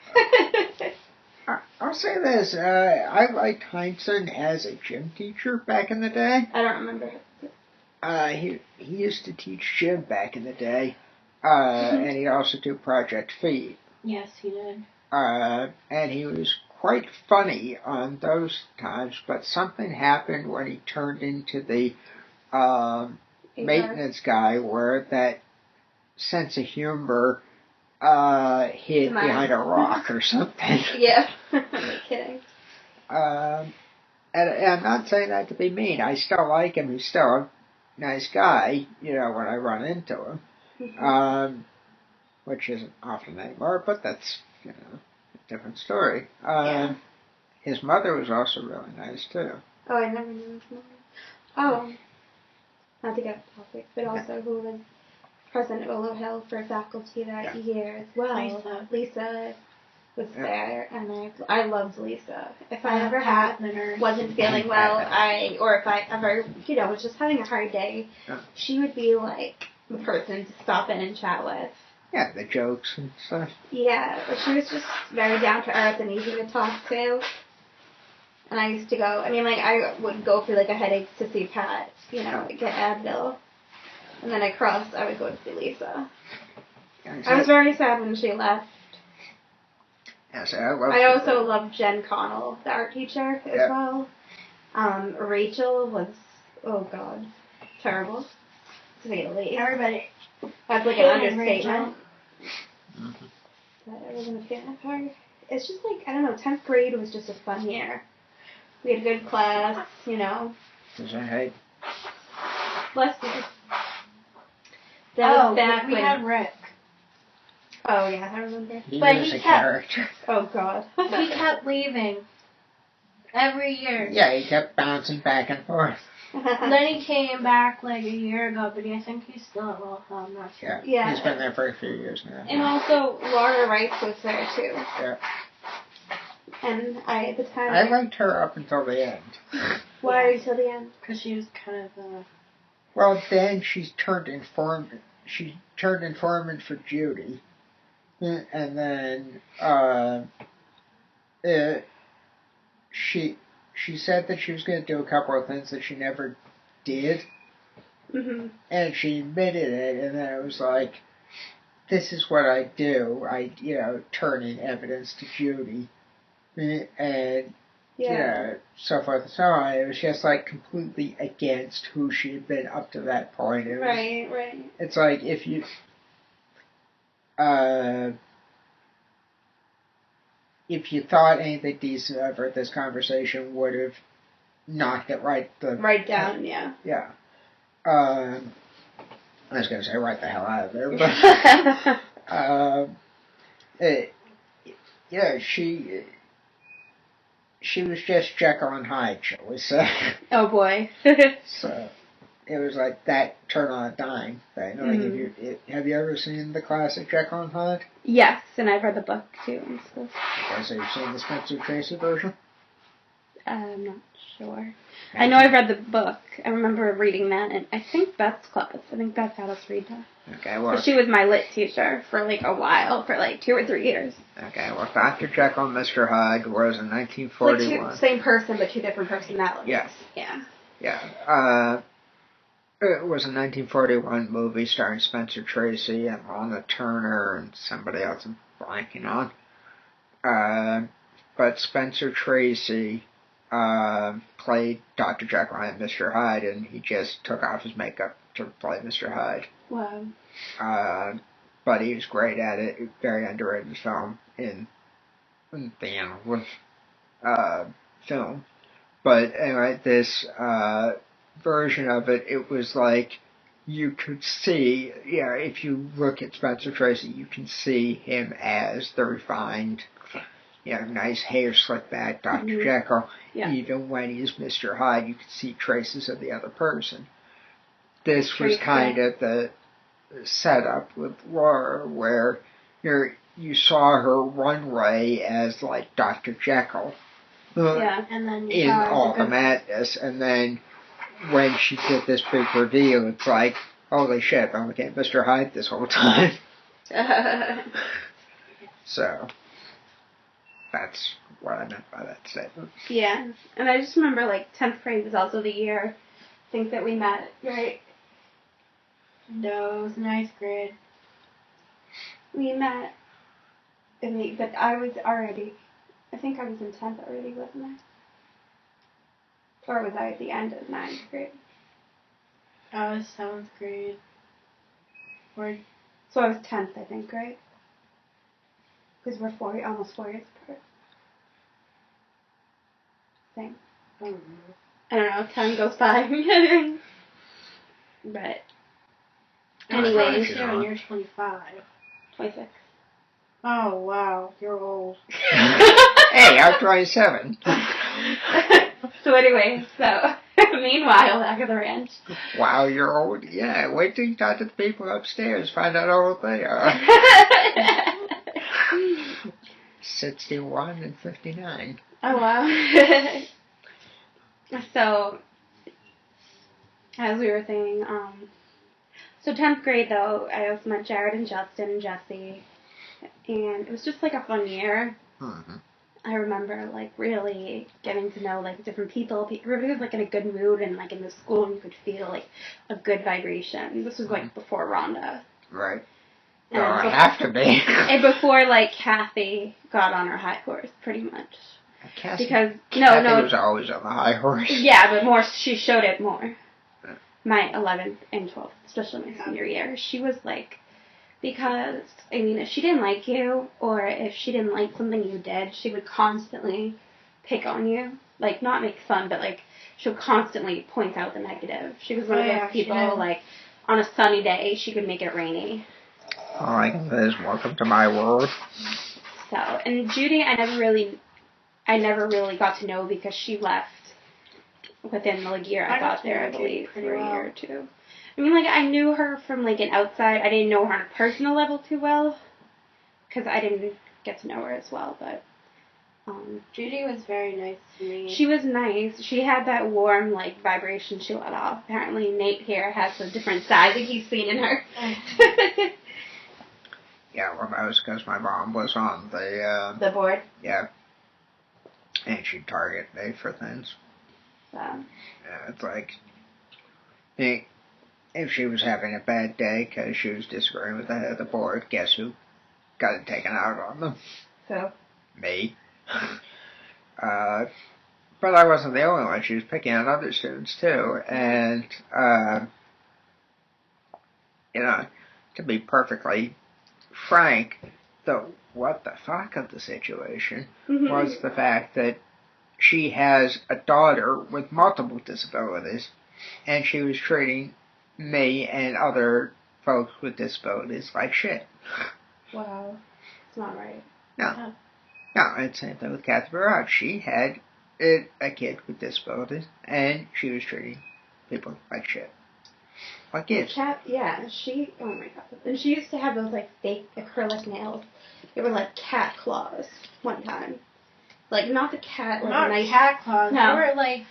I'll say this, I liked Heinzen as a gym teacher back in the day. I don't remember. He used to teach gym back in the day, and he'd also do Project Feed. Yes, he did. And he was quite funny on those times, but something happened when he turned into the maintenance guy where that sense of humor hid behind a rock or something. Yeah, I'm kidding. And I'm not saying that to be mean. I still like him. He's still a nice guy, when I run into him. Which isn't often anymore, but that's, a different story. His mother was also really nice, too. Oh, I never knew his mother. Oh, not to get off topic, but also who was president of Willow Hill for faculty that year as well. Lisa was there, and I loved Lisa. If I ever wasn't feeling well, or if I ever, was just having a hard day, she would be like the person to stop in and chat with. Yeah, the jokes and stuff. Yeah, but she was just very down to earth and easy to talk to. And I used to go, I would go for like a headache to see Pat, get Advil. And then I would go to see Lisa. I was very sad when she left. Yes, I also loved Jen Connell, the art teacher, as well. Rachel was, oh God, terrible, to say the least. Everybody. That's like an understatement. But I wasn't a fan of her. It's just like, I don't know, 10th grade was just a fun year. We had a good class, Hey. Bless you. That was back we had Rick. Oh, yeah, I remember. He was a character. Oh, God. He kept leaving. Every year. Yeah, he kept bouncing back and forth. Then he came back like a year ago, but I think he's still at Willow Hill, I'm not sure. Yeah. He's been there for a few years now. And also, Laura Rice was there, too. Yeah. And at the time... I liked her up until the end. Why until the end? Because she was kind of... Well, then she turned informant for Judy. And then, she said that she was going to do a couple of things that she never did. Mm-hmm. And she admitted it, and then it was like, this is what I do. I, turn in evidence to Judy. And, so forth and so on. It was just like completely against who she had been up to that point. Right. It's like if you, thought anything decent over this conversation would have knocked it right down, yeah. Yeah. I was going to say right the hell out of there, but she was just Jekyll and Hyde, shall we say. Oh boy. So it was like that turn on a dime thing. Have you ever seen the classic Jekyll and Hyde? Yes, and I've read the book too in school. Okay, so you've seen the Spencer Tracy version? I'm not sure. I know I read the book. I remember reading that, and I think Beth's class. I think Beth had us read that. Okay, well... She was my lit teacher for like a while, for like 2 or 3 years. Okay, well, Dr. Jekyll and Mr. Hyde was in 1941. Like same person, but 2 different personalities. Yes. Yeah. Yeah. It was a 1941 movie starring Spencer Tracy and Lana Turner and somebody else I'm blanking on. But Spencer Tracy played Dr. Jekyll and Mr. Hyde, and he just took off his makeup to play Mr. Hyde. Wow. But he was great at it. Very underrated film in the animal film. But anyway, this version of it, it was like you could see, if you look at Spencer Tracy, you can see him as the refined, nice hair slicked back Dr. Jekyll. Yeah. Even when he's Mr. Hyde, you could see traces of the other person. This was kind of the setup with Laura, where you saw her runway as like Dr. Jekyll. Yeah, and then in all the madness, and then when she did this big reveal, it's like, holy shit, I became Mr. Hyde this whole time. So, that's what I meant by that statement. Yeah, and I just remember, like, 10th grade was also the year, I think, that we met, right? No, it was 9th grade. We met, but I was already, I think I was in 10th already, wasn't I? Or was I at the end of 9th grade? I was 7th grade. So I was 10th, I think, right? Because we're almost 4 years apart. Thing. I don't know, time goes by. But anyways, when you're 25. 26. Oh wow, you're old. Hey, I'm 27. So anyway, meanwhile, back at the ranch. Wow, you're old? Yeah, wait till you talk to the people upstairs, find out how old they are. 61 and 59. Oh wow. So, as we were saying, so 10th grade though, I also met Jared and Justin and Jesse, and it was just like a fun year. Mm-hmm. I remember like really getting to know like different people. Everybody was like in a good mood, and like in the school you could feel like a good vibration. This was like before Rhonda. Right. And Oh, I have to be. And before like Kathy got on her high horse, pretty much. Kathy, Because Kathy was always on the high horse. Yeah, but more she showed it more. My 11th and 12th, especially my senior year, she was like, because I mean, if she didn't like you or if she didn't like something you did, she would constantly pick on you. Like not make fun, but like she would constantly point out the negative. She was one of those people like on a sunny day she could make it rainy. All I can say is welcome to my world. So, and Judy, I never really got to know because she left within the year I got there, I believe, for a year or two. I mean, like, I knew her from, like, an outside. I didn't know her on a personal level too well because I didn't get to know her as well, but Judy was very nice to me. She was nice. She had that warm, like, vibration she let off. Apparently Nate here has a different side that he's seen in her. Yeah, well, that was because my mom was on the board? Yeah. And she'd target me for things. So. Yeah, it's like, if she was having a bad day because she was disagreeing with the head of the board, guess who got it taken out on them? Who? Me. But I wasn't the only one. She was picking on other students too. And, to be perfectly frank, the what the fuck of the situation was the fact that she has a daughter with multiple disabilities, and she was treating me and other folks with disabilities like shit. Wow. It's not right. No. No, and same thing with Kathy Barrage. She had a kid with disabilities, and she was treating people like shit. Like kids. Oh my god. And she used to have those, like, fake acrylic nails. They were like cat claws one time. Like, not the cat, like not nice cat claws. No. They were like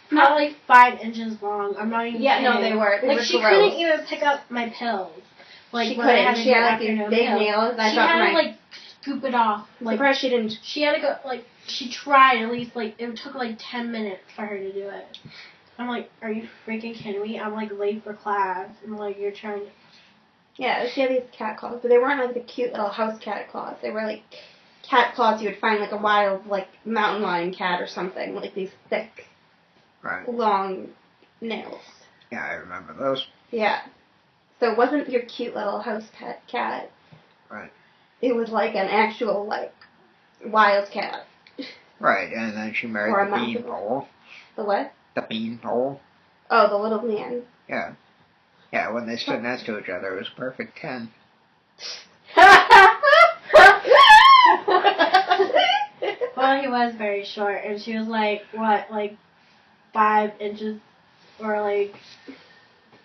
probably 5 inches long. I'm not even kidding. No, they were. They like were she gross. couldn't even pick up my pills. Like she couldn't. She had like these big pills. nails. She had to like scoop it off. Like surprised she didn't. She had to go like she tried at least like it took like 10 minutes for her to do it. I'm like, are you freaking kidding me? I'm like late for class. And like you're trying to. Yeah, she had these cat claws, but they weren't like the cute little house cat claws. They were like cat claws you would find like a wild like mountain lion cat or something. Like these thick, long nails. Yeah, I remember those. Yeah. So it wasn't your cute little house pet cat. Right. It was like an actual like wild cat. Right, and then she married the beanpole. The what? The beanpole. Oh, the little man. Yeah. Yeah, when they stood next to each other, it was a perfect 10. Well, he was very short, and she was like, what, like 5 inches, or like...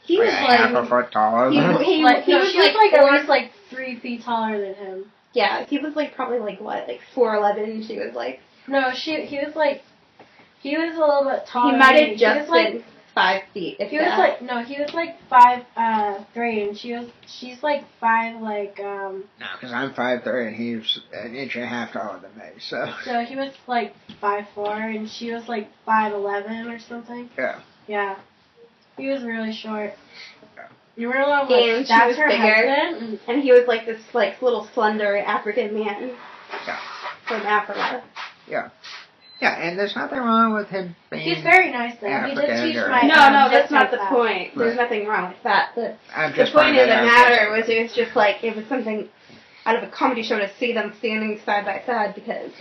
He was like half a foot taller than him. She was like at least like 3 feet taller than him. Yeah, he was like probably like 4'11", and she was like. No, he was like. He was a little bit taller. He might have just like, been 5 feet. He was like 5'3", and she's like 5 like. No, because I'm 5'3", and he's an inch and a half taller than me. So he was like 5'4", and she was like 5'11" or something. Yeah. Yeah. He was really short. You were like, and that's she was her bigger, husband? and he was like this like little slender African man. Yeah. From Africa. Yeah. Yeah, and there's nothing wrong with him being. He's very nice though. African, he did teach or, my. No, that's not the class. point. There's Right. nothing wrong with that. The just point of the out matter was it was just like it was something out of a comedy show to see them standing side by side because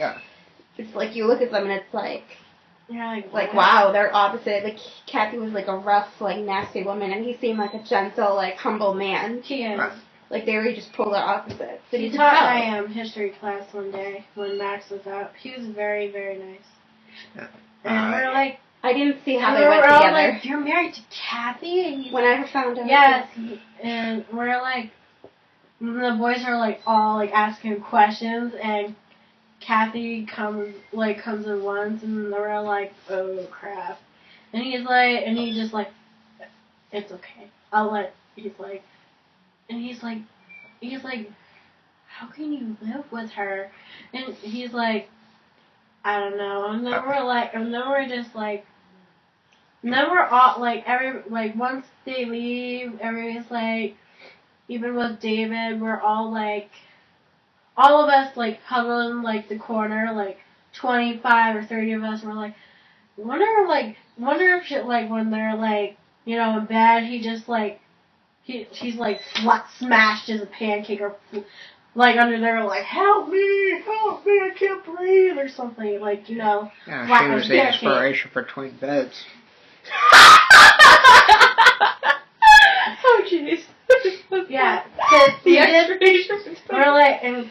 it's like you look at them and it's like. You're like wow, they're opposite. Like Kathy was like a rough, like nasty woman, and he seemed like a gentle, like humble man. He is. Right. Like they were just polar opposites. He taught my history class one day when Max was out. He was very, very nice. Yeah. And we're like, I didn't see how they we're went all together. like, you're married to Kathy? And when I found out. Yes. And we're like, the boys are like all like asking questions, and Kathy comes in once, and we're like, oh crap. And he just like, it's okay. He's like, how can you live with her? And he's like, I don't know. And then we're all like, once they leave, everybody's like, even with David, we're all like, all of us like huddled in like the corner, like 25 or 30 of us, and we're like, wonder if shit, like when they're like, you know, in bed, he just like, he's like flat smashed as a pancake or like under there like, help me, I can't breathe or something, like, you know. Yeah, she was the inspiration for Twin Beds. Oh jeez. Yeah, the inspiration. We're like, and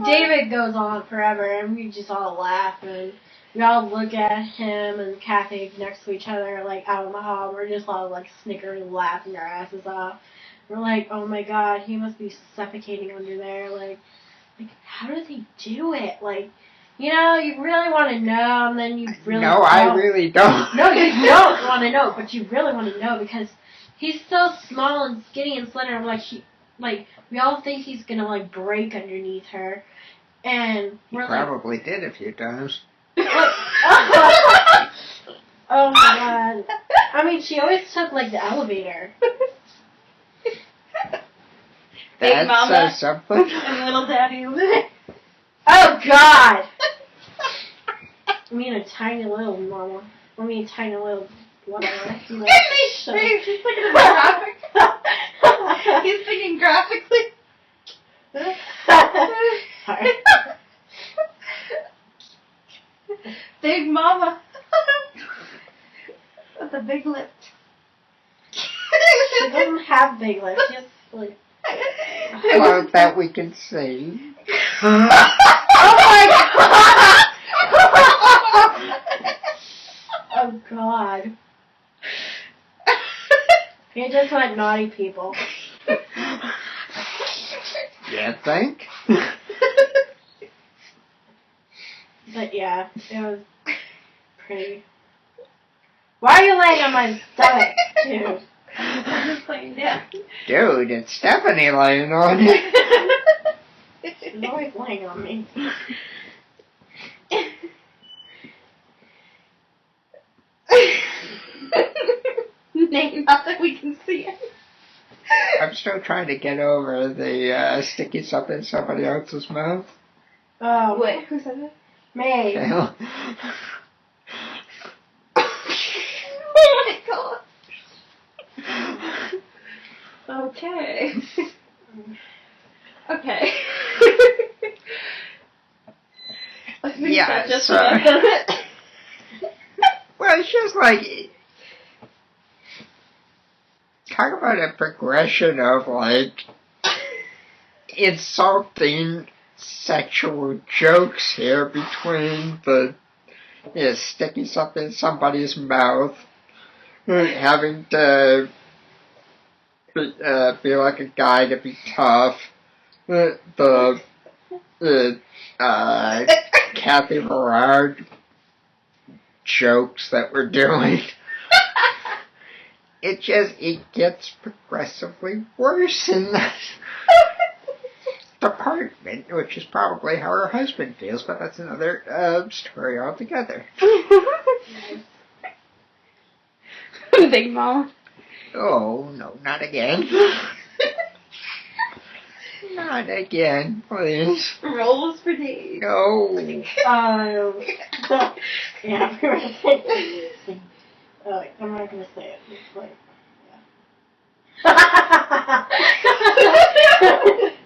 David goes on forever, and we just all laugh, and we all look at him and Kathy next to each other, like, out in the hall. We're just all, like, snickering and laughing our asses off. We're like, oh, my God, he must be suffocating under there. Like, how does he do it? Like, you know, you really want to know, and then you really don't. I really don't. No, you don't want to know, but you really want to know, because he's so small and skinny and slender. I'm like, we all think he's going to, like, break underneath her. And we're probably did a few times. Oh my God. I mean, she always took like the elevator. Big Mama says something. And little daddy. Oh God. I mean a tiny little mama. I mean a tiny little whatever. You know, He's thinking graphic. He's thinking graphically. Sorry. Big Mama. With a big lip. She doesn't have big lips. She has like. Well, that we can see. Oh my God! Oh God. You're just like naughty people. You think? But yeah, it was pretty. Why are you laying on my stomach, dude? I'm just laying down. Dude, it's Steffany laying on you. She's always laying on me. Name, not that we can see it. I'm still trying to get over the sticky something in somebody else's mouth. Oh, Wait, who said that? me. Kayla. Oh my God. Okay. Okay. Yeah, just sorry. Well, it's just like, talk about a progression of like insulting sexual jokes here between the sticking something in somebody's mouth, having to be like a guy to be tough, the the Kathy Berard jokes that we're doing. It gets progressively worse in that department, which is probably how her husband feels, but that's another story altogether. Big Mom. Oh, no, not again. Not again, please. Rolls for days. No. Yeah, we were saying. I'm not gonna say it. It's like,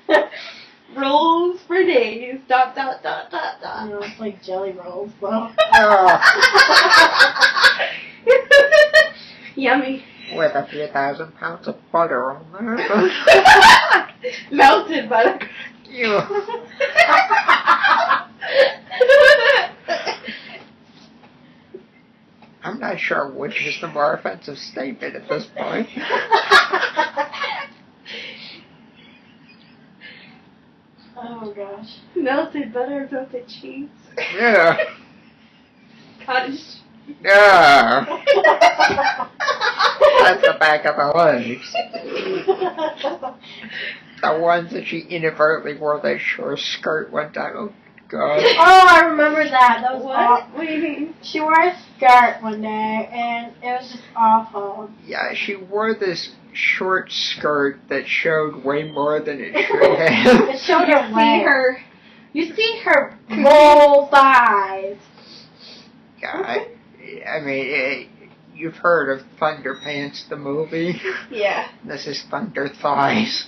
yeah. Rolls for days. ... It's like jelly rolls, though. Yummy. With a few thousand pounds of butter on there. Melted butter. You. I'm not sure which is the more offensive statement at this point. Oh gosh. Melted butter, melted cheese. Yeah. Cottage. Yeah. That's the back of the legs. The ones that she inadvertently wore that short skirt one time. Oh, God. Oh, I remember that. That was What do you mean? She wore a skirt one day, and it was just awful. Yeah, she wore this short skirt that showed way more than it should have. It showed her See legs. her. You see her full thighs. Yeah, I mean, you've heard of Thunder Pants, the movie? Yeah. This is Thunder Thighs.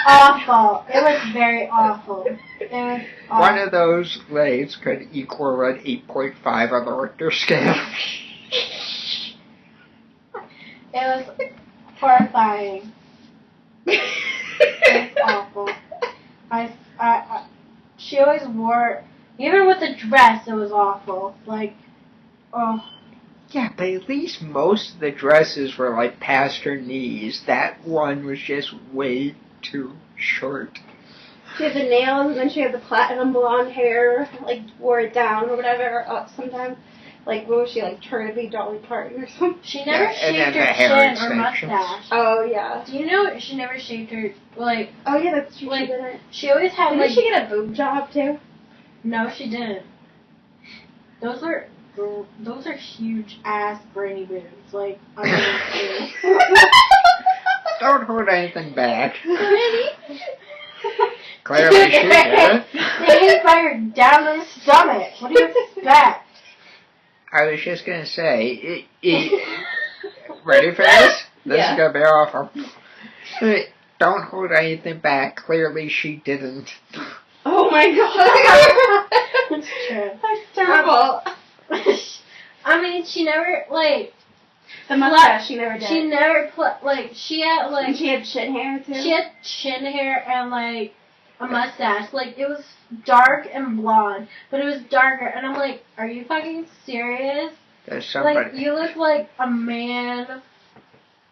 Awful. It was very awful. It was awful. One of those legs could equal an 8.5 on the Richter scale. It was horrifying. It was awful. She always wore, even with the dress, it was awful. Like, oh. Yeah, but at least most of the dresses were like past her knees. That one was just way too short. She had the nails, and then she had the platinum blonde hair, like, wore it down or whatever, or up sometimes. Like, what was she, like, trying to be Dolly Parton or something? She never shaved then her the hair chin or extensions. mustache. Oh, yeah. Do you know she never shaved her, like, Oh, yeah, that's true. Like, She didn't. she always had, Didn't like... she get a boob job, too? No, she didn't. Those are huge ass granny boobs. Like, I'm gonna Don't hold anything back. Really? Clearly she did. They hit by her down the stomach. What do you expect? I was just going to say, ready for this? This is going to be awful. Don't hold anything back. Clearly she didn't. Oh, my God. It's true. That's terrible. I mean, she never, like... The mustache, she never did. She never, like, she had, like... And she had chin hair, too? She had chin hair and, like, a mustache. Like, it was dark and blonde, but it was darker. And I'm like, are you fucking serious? There's somebody... Like, you look like a man.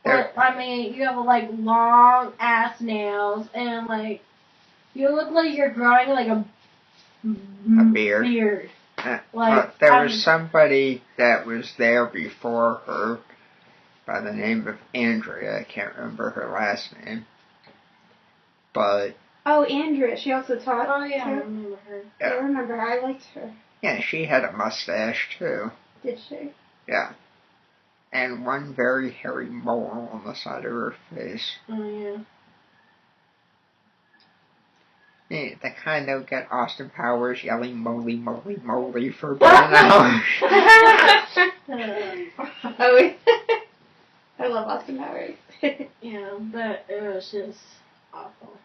But, I mean, you have, like, long-ass nails, and, like, you look like you're growing, like, a beard. Like, there was somebody that was there before her by the name of Andrea. I can't remember her last name. But... Oh, Andrea. She also taught. Oh, yeah, too. I remember her. Yeah. I remember her. I liked her. Yeah, she had a mustache, too. Did she? Yeah. And one very hairy mole on the side of her face. Oh, yeah. Yeah, the kind that would get Austin Powers yelling moly, moly, moly for about an hour. Oh, I love Austin Powers. Yeah, but it was just awful.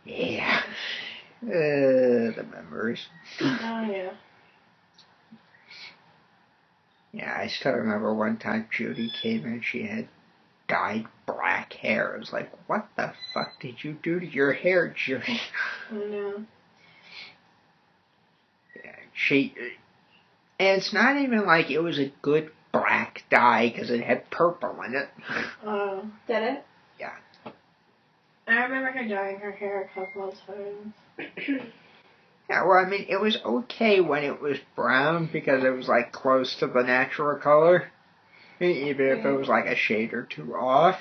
Yeah. The memories. Oh, yeah. Yeah, I still remember one time Judy came in, she had dyed black hair. I was like, what the fuck did you do to your hair, Judy? I know. Yeah, and it's not even like it was a good black dye because it had purple in it. Oh. Did it? Yeah. I remember her dyeing her hair a couple of times. Yeah, well, I mean, it was okay when it was brown because it was, like, close to the natural color. Even if it was, like, a shade or two off.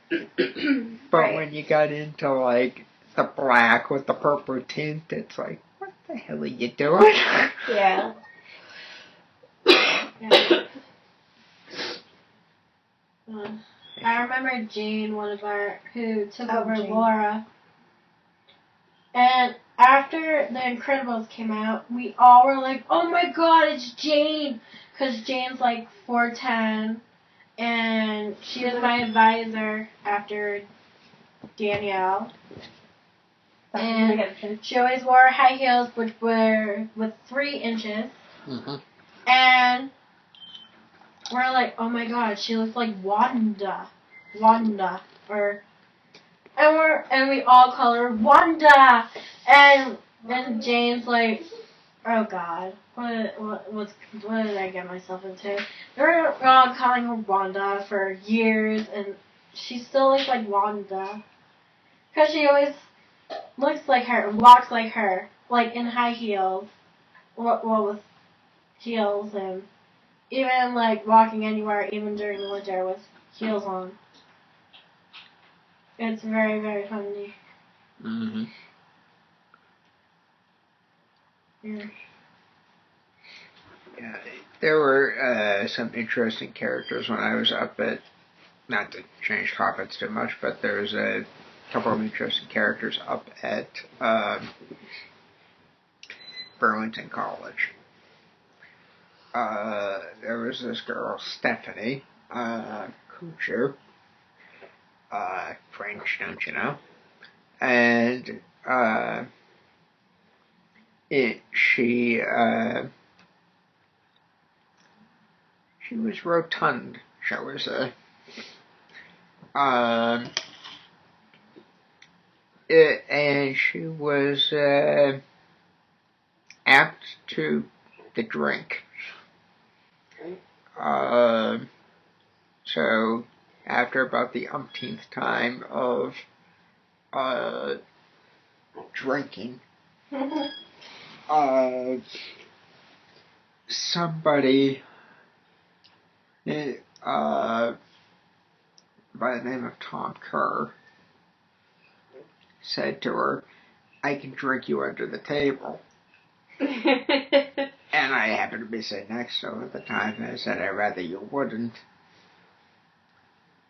But when you got into, like, the black with the purple tint, it's like, what the hell are you doing? Yeah. I remember Jane, who took over Jane. Laura. And after The Incredibles came out, we all were like, oh my god, it's Jane! Because Jane's like 4'10", and she was my advisor after Danielle. And she always wore high heels, which were with 3 inches. Mm-hmm. And we're like, oh my god, she looks like Wanda. And we all call her Wanda. And Jane's like, oh god, what did I get myself into? They were all calling her Wanda for years, and she still looks like Wanda. Because she always looks like her, walks like her, like in high heels. Well, with heels, and even like walking anywhere, even during the winter, with heels on. It's very, very funny. Mm-hmm. Yeah. Yeah, there were some interesting characters when I was up at, not to change topics too much, but there was a couple of interesting characters up at Burlington College. There was this girl, Steffany, Kucher, French, don't you know? And she was rotund, shall we say. And she was apt to the drink. So after about the umpteenth time of drinking, somebody by the name of Tom Kerr said to her, I can drink you under the table. And I happened to be sitting next to her at the time, and I said, I'd rather you wouldn't.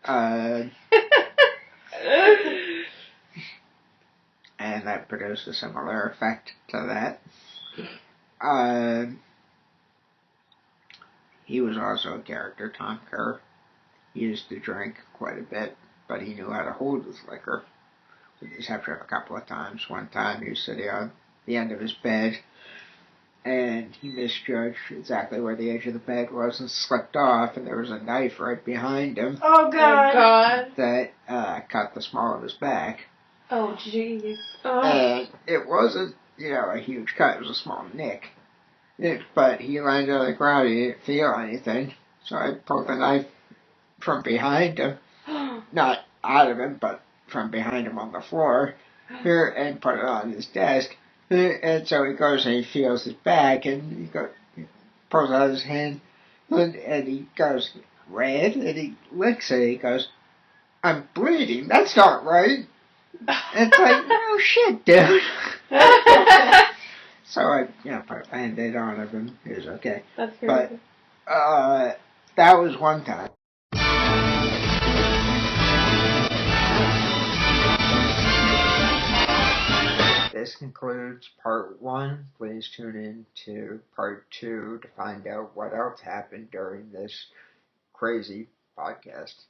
And that produced a similar effect to that. He was also a character, Tom Kerr. He used to drink quite a bit, but he knew how to hold his liquor. With his exception of a couple of times. One time he was sitting on the end of his bed, and he misjudged exactly where the edge of the bed was and slipped off, and there was a knife right behind him. Oh god. That cut the small of his back. Oh jeez. And it wasn't, a huge cut. It was a small nick. But he landed on the ground. He didn't feel anything. So I pulled the knife from behind him. Not out of him, but from behind him on the floor. And put it on his desk. And so he goes and he feels his back. And he pulls out his hand. And he goes red. And he licks it. He goes, I'm bleeding. That's not right. And it's like, no shit, dude. So I, put a Band-Aid on him, and he was okay. That's crazy. But that was one time. This concludes part 1. Please tune in to part 2 to find out what else happened during this crazy podcast.